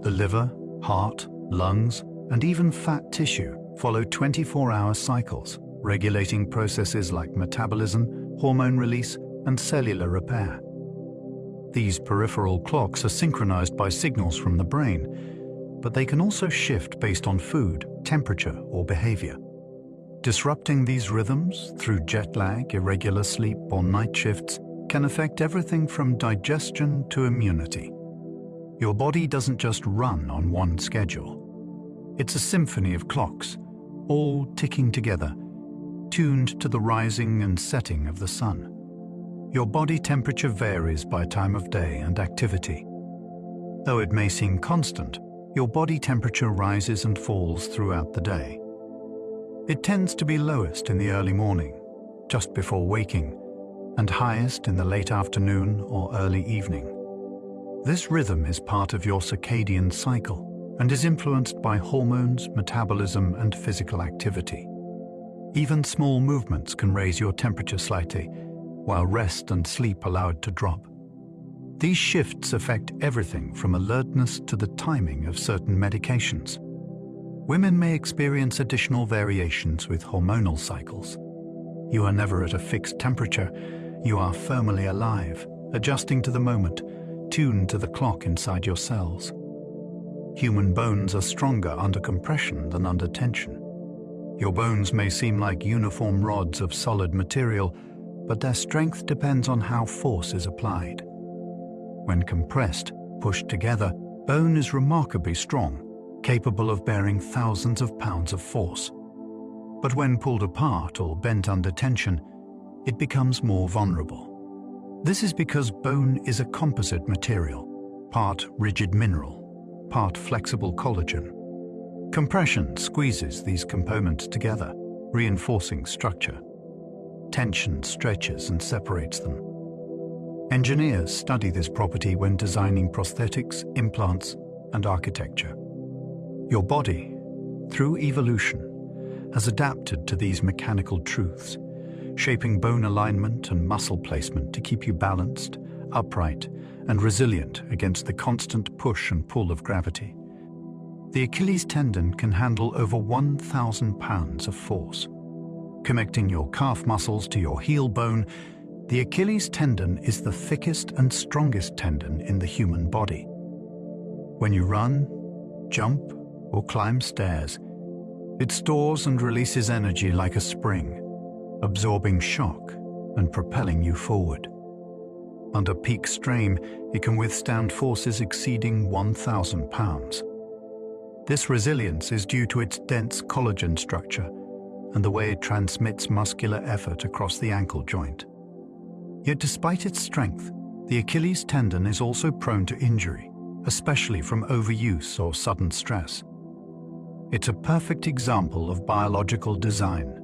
The liver, heart, lungs, and even fat tissue follow 24-hour cycles, regulating processes like metabolism, hormone release, and cellular repair. These peripheral clocks are synchronized by signals from the brain, but they can also shift based on food, temperature, or behavior. Disrupting these rhythms through jet lag, irregular sleep, or night shifts can affect everything from digestion to immunity. Your body doesn't just run on one schedule. It's a symphony of clocks, all ticking together, tuned to the rising and setting of the sun. Your body temperature varies by time of day and activity. Though it may seem constant, your body temperature rises and falls throughout the day. It tends to be lowest in the early morning, just before waking, and highest in the late afternoon or early evening. This rhythm is part of your circadian cycle and is influenced by hormones, metabolism, and physical activity. Even small movements can raise your temperature slightly, while rest and sleep allow it to drop. These shifts affect everything from alertness to the timing of certain medications. Women may experience additional variations with hormonal cycles. You are never at a fixed temperature. You are firmly alive, adjusting to the moment, tuned to the clock inside your cells. Human bones are stronger under compression than under tension. Your bones may seem like uniform rods of solid material, but their strength depends on how force is applied. When compressed, pushed together, bone is remarkably strong, capable of bearing thousands of pounds of force. But when pulled apart or bent under tension, it becomes more vulnerable. This is because bone is a composite material, part rigid mineral, part flexible collagen. Compression squeezes these components together, reinforcing structure. Tension stretches and separates them. Engineers study this property when designing prosthetics, implants, and architecture. Your body, through evolution, has adapted to these mechanical truths, shaping bone alignment and muscle placement to keep you balanced, upright, and resilient against the constant push and pull of gravity. The Achilles tendon can handle over 1,000 pounds of force. Connecting your calf muscles to your heel bone, the Achilles tendon is the thickest and strongest tendon in the human body. When you run, jump, or climb stairs, it stores and releases energy like a spring, absorbing shock and propelling you forward. Under peak strain, it can withstand forces exceeding 1,000 pounds. This resilience is due to its dense collagen structure and the way it transmits muscular effort across the ankle joint. Yet despite its strength, the Achilles tendon is also prone to injury, especially from overuse or sudden stress. It's a perfect example of biological design,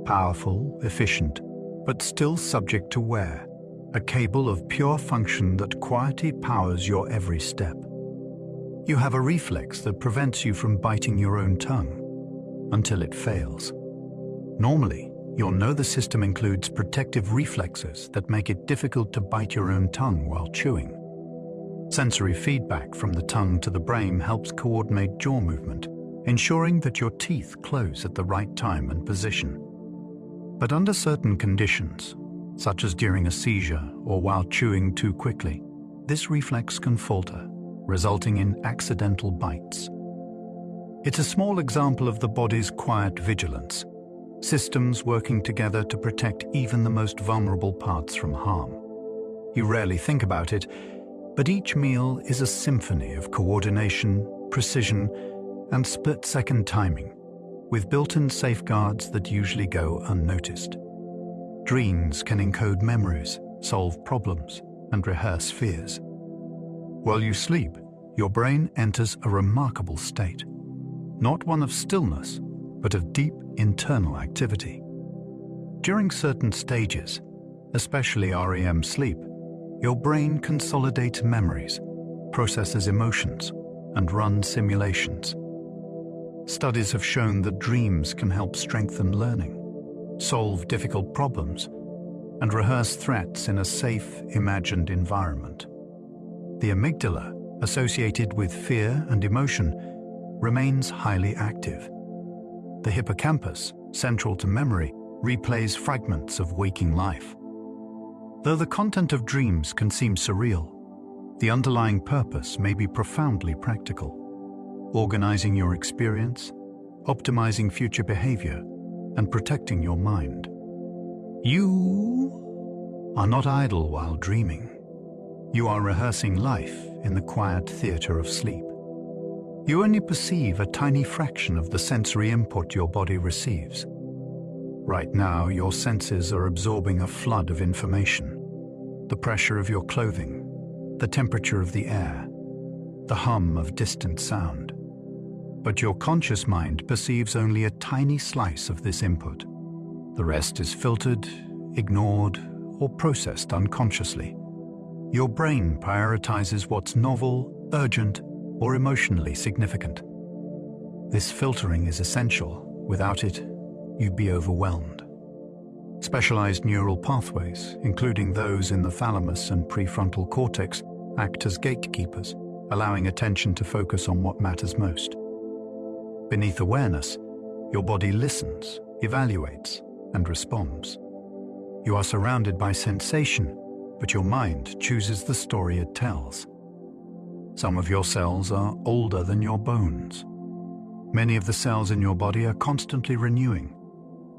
powerful, efficient, but still subject to wear, a cable of pure function that quietly powers your every step. You have a reflex that prevents you from biting your own tongue until it fails. Normally, you'll know the system includes protective reflexes that make it difficult to bite your own tongue while chewing. Sensory feedback from the tongue to the brain helps coordinate jaw movement, ensuring that your teeth close at the right time and position. But under certain conditions, such as during a seizure or while chewing too quickly, this reflex can falter, resulting in accidental bites. It's a small example of the body's quiet vigilance, systems working together to protect even the most vulnerable parts from harm. You rarely think about it, but each meal is a symphony of coordination, precision, and split-second timing, with built-in safeguards that usually go unnoticed. Dreams can encode memories, solve problems, and rehearse fears. While you sleep, your brain enters a remarkable state, not one of stillness, but of deep internal activity. During certain stages, especially REM sleep, your brain consolidates memories, processes emotions, and runs simulations. Studies have shown that dreams can help strengthen learning, solve difficult problems, and rehearse threats in a safe, imagined environment. The amygdala, associated with fear and emotion, remains highly active. The hippocampus, central to memory, replays fragments of waking life. Though the content of dreams can seem surreal, the underlying purpose may be profoundly practical, organizing your experience, optimizing future behavior, and protecting your mind. You are not idle while dreaming. You are rehearsing life in the quiet theater of sleep. You only perceive a tiny fraction of the sensory input your body receives. Right now, your senses are absorbing a flood of information. The pressure of your clothing, the temperature of the air, the hum of distant sound. But your conscious mind perceives only a tiny slice of this input. The rest is filtered, ignored, or processed unconsciously. Your brain prioritizes what's novel, urgent, or emotionally significant. This filtering is essential. Without it, you'd be overwhelmed. Specialized neural pathways, including those in the thalamus and prefrontal cortex, act as gatekeepers, allowing attention to focus on what matters most. Beneath awareness, your body listens, evaluates, and responds. You are surrounded by sensation, but your mind chooses the story it tells. Some of your cells are older than your bones. Many of the cells in your body are constantly renewing.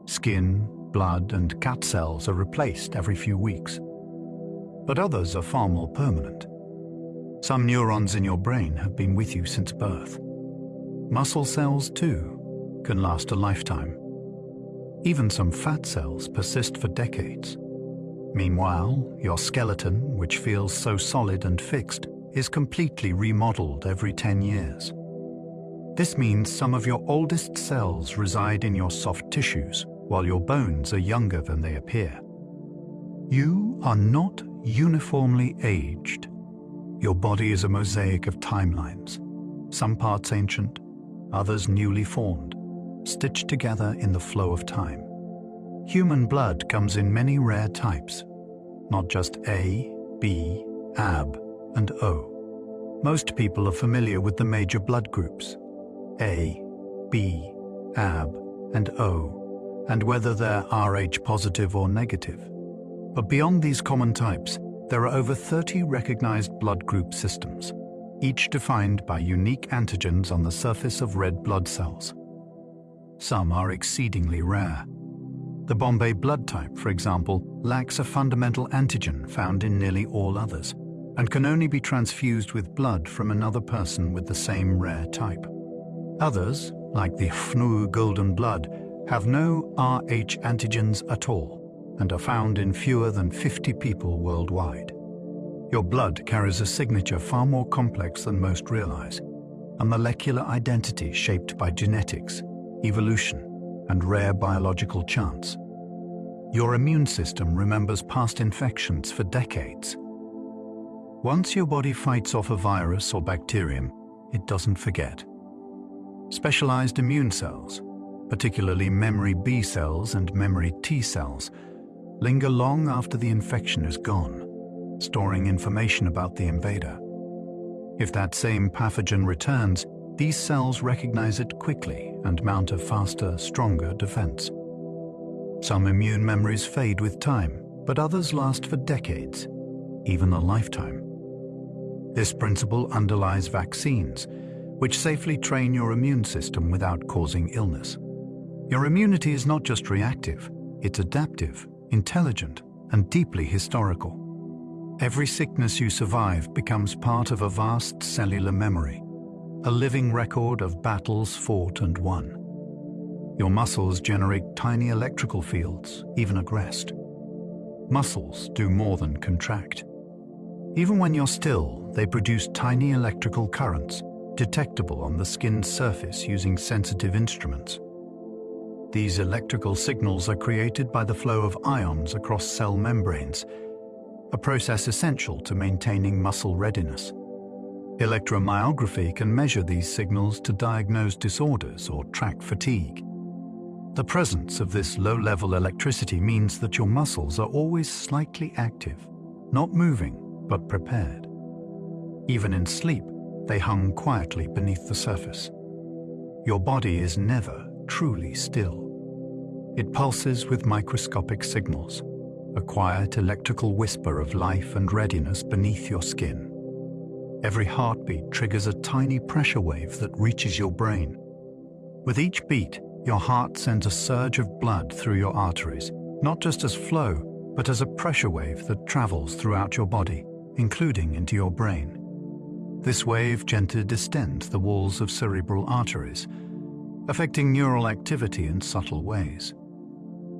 Skin, blood, and cat cells are replaced every few weeks. But others are far more permanent. Some neurons in your brain have been with you since birth. Muscle cells, too, can last a lifetime. Even some fat cells persist for decades. Meanwhile, your skeleton, which feels so solid and fixed, is completely remodeled every 10 years. This means some of your oldest cells reside in your soft tissues, while your bones are younger than they appear. You are not uniformly aged. Your body is a mosaic of timelines, some parts ancient, others newly formed, stitched together in the flow of time. Human blood comes in many rare types, not just A, B, AB, and O. Most people are familiar with the major blood groups, A, B, AB, and O, and whether they're Rh positive or negative. But beyond these common types, there are over 30 recognized blood group systems, each defined by unique antigens on the surface of red blood cells. Some are exceedingly rare. The Bombay blood type, for example, lacks a fundamental antigen found in nearly all others, and can only be transfused with blood from another person with the same rare type. Others, like the FNU golden blood, have no Rh antigens at all, and are found in fewer than 50 people worldwide. Your blood carries a signature far more complex than most realize, a molecular identity shaped by genetics, evolution, and rare biological chance. Your immune system remembers past infections for decades. Once your body fights off a virus or bacterium, it doesn't forget. Specialized immune cells, particularly memory B cells and memory T cells, linger long after the infection is gone, storing information about the invader. If that same pathogen returns, these cells recognize it quickly and mount a faster, stronger defense. Some immune memories fade with time, but others last for decades, even a lifetime. This principle underlies vaccines, which safely train your immune system without causing illness. Your immunity is not just reactive, it's adaptive, intelligent, and deeply historical. Every sickness you survive becomes part of a vast cellular memory, a living record of battles fought and won. Your muscles generate tiny electrical fields, even at rest. Muscles do more than contract. Even when you're still, they produce tiny electrical currents, detectable on the skin's surface using sensitive instruments. These electrical signals are created by the flow of ions across cell membranes, a process essential to maintaining muscle readiness. Electromyography can measure these signals to diagnose disorders or track fatigue. The presence of this low-level electricity means that your muscles are always slightly active, not moving, but prepared. Even in sleep, they hung quietly beneath the surface. Your body is never truly still. It pulses with microscopic signals, a quiet electrical whisper of life and readiness beneath your skin. Every heartbeat triggers a tiny pressure wave that reaches your brain. With each beat, your heart sends a surge of blood through your arteries, not just as flow, but as a pressure wave that travels throughout your body, including into your brain. This wave gently distends the walls of cerebral arteries, affecting neural activity in subtle ways.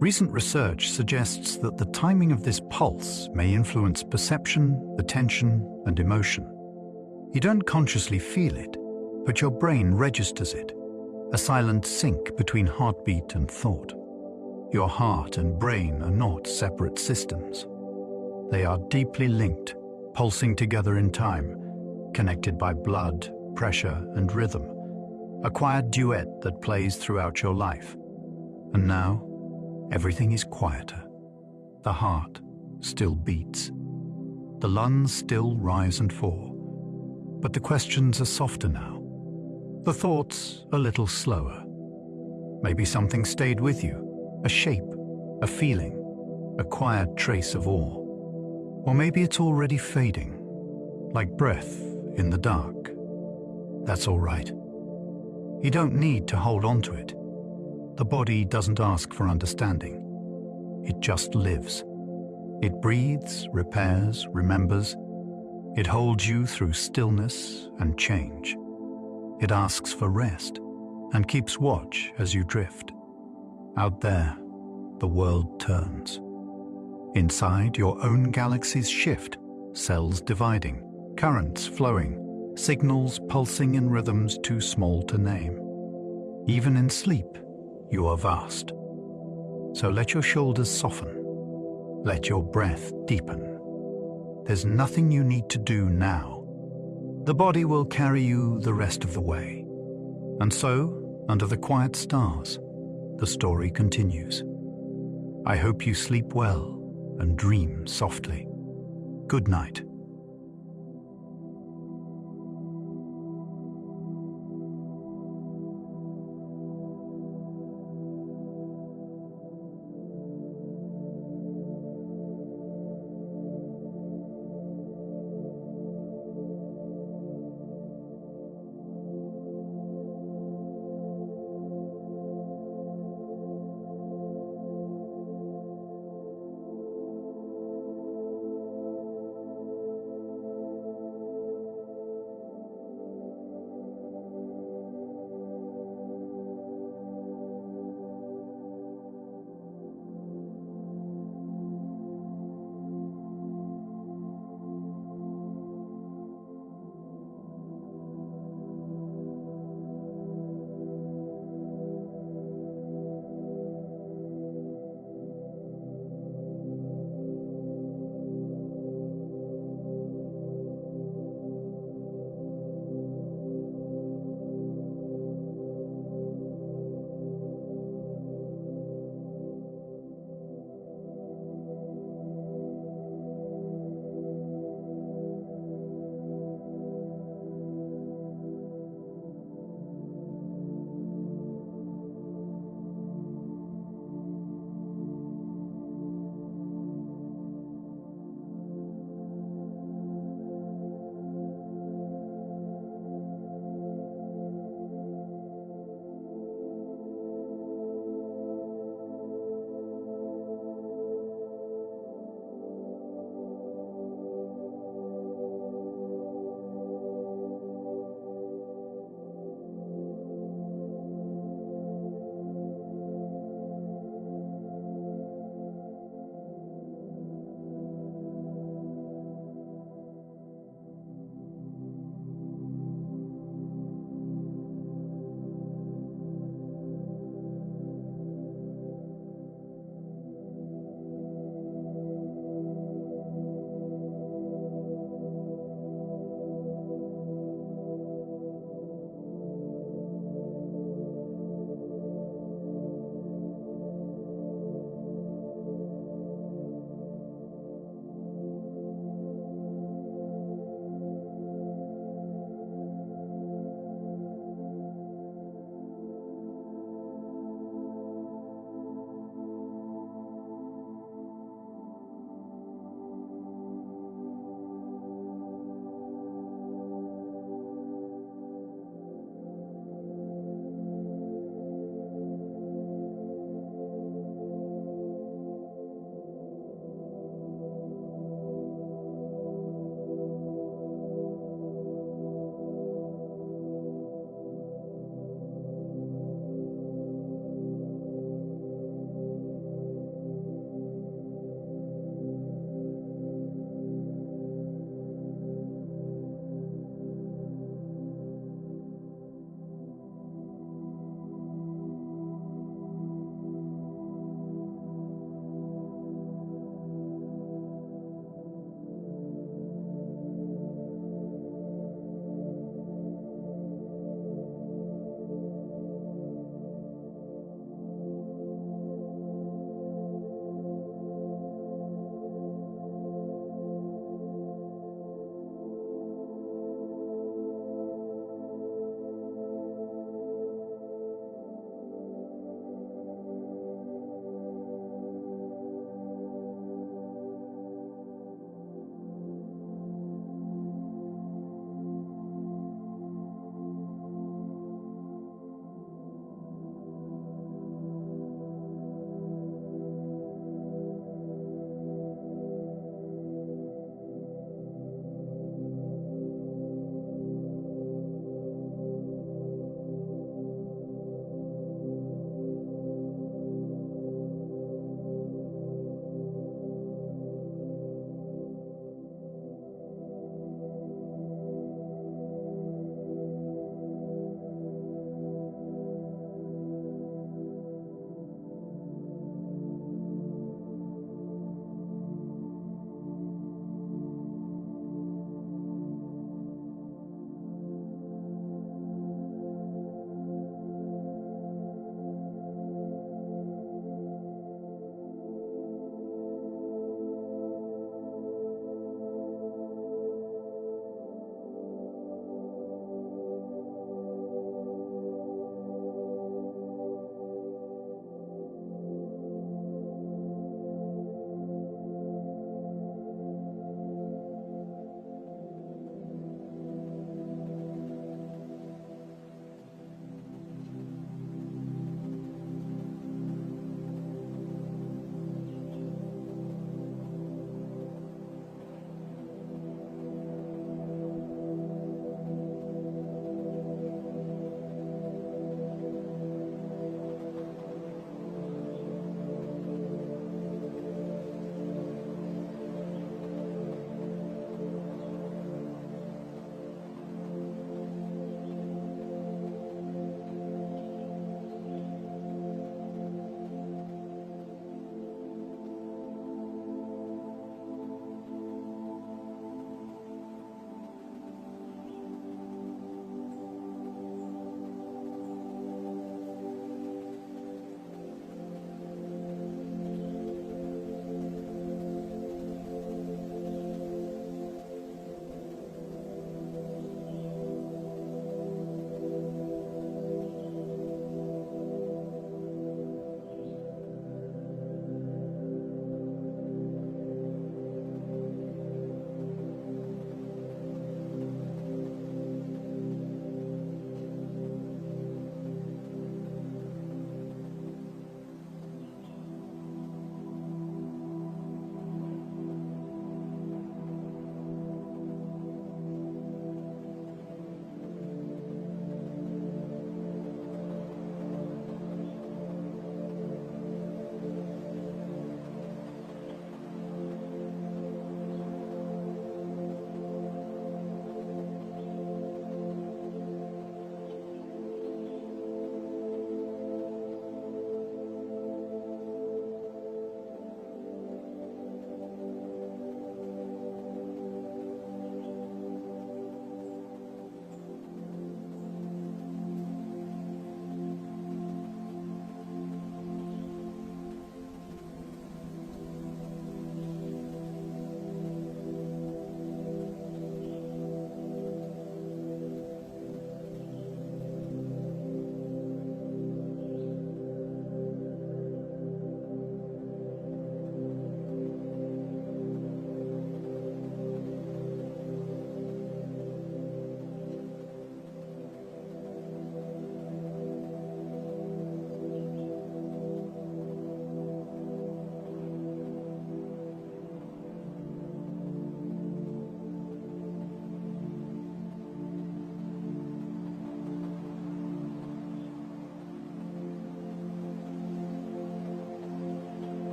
Recent research suggests that the timing of this pulse may influence perception, attention, and emotion. You don't consciously feel it, but your brain registers it, a silent sync between heartbeat and thought. Your heart and brain are not separate systems. They are deeply linked, pulsing together in time, connected by blood, pressure, and rhythm, a quiet duet that plays throughout your life. And now, everything is quieter. The heart still beats. The lungs still rise and fall. But the questions are softer now. The thoughts a little slower. Maybe something stayed with you, a shape, a feeling, a quiet trace of awe. Or maybe it's already fading, like breath in the dark. That's all right. You don't need to hold on to it. The body doesn't ask for understanding. It just lives. It breathes, repairs, remembers. It holds you through stillness and change. It asks for rest and keeps watch as you drift. Out there, the world turns. Inside, your own galaxies shift, cells dividing, currents flowing, signals pulsing in rhythms too small to name. Even in sleep, you are vast. So let your shoulders soften. Let your breath deepen. There's nothing you need to do now. The body will carry you the rest of the way. And so, under the quiet stars, the story continues. I hope you sleep well and dream softly. Good night.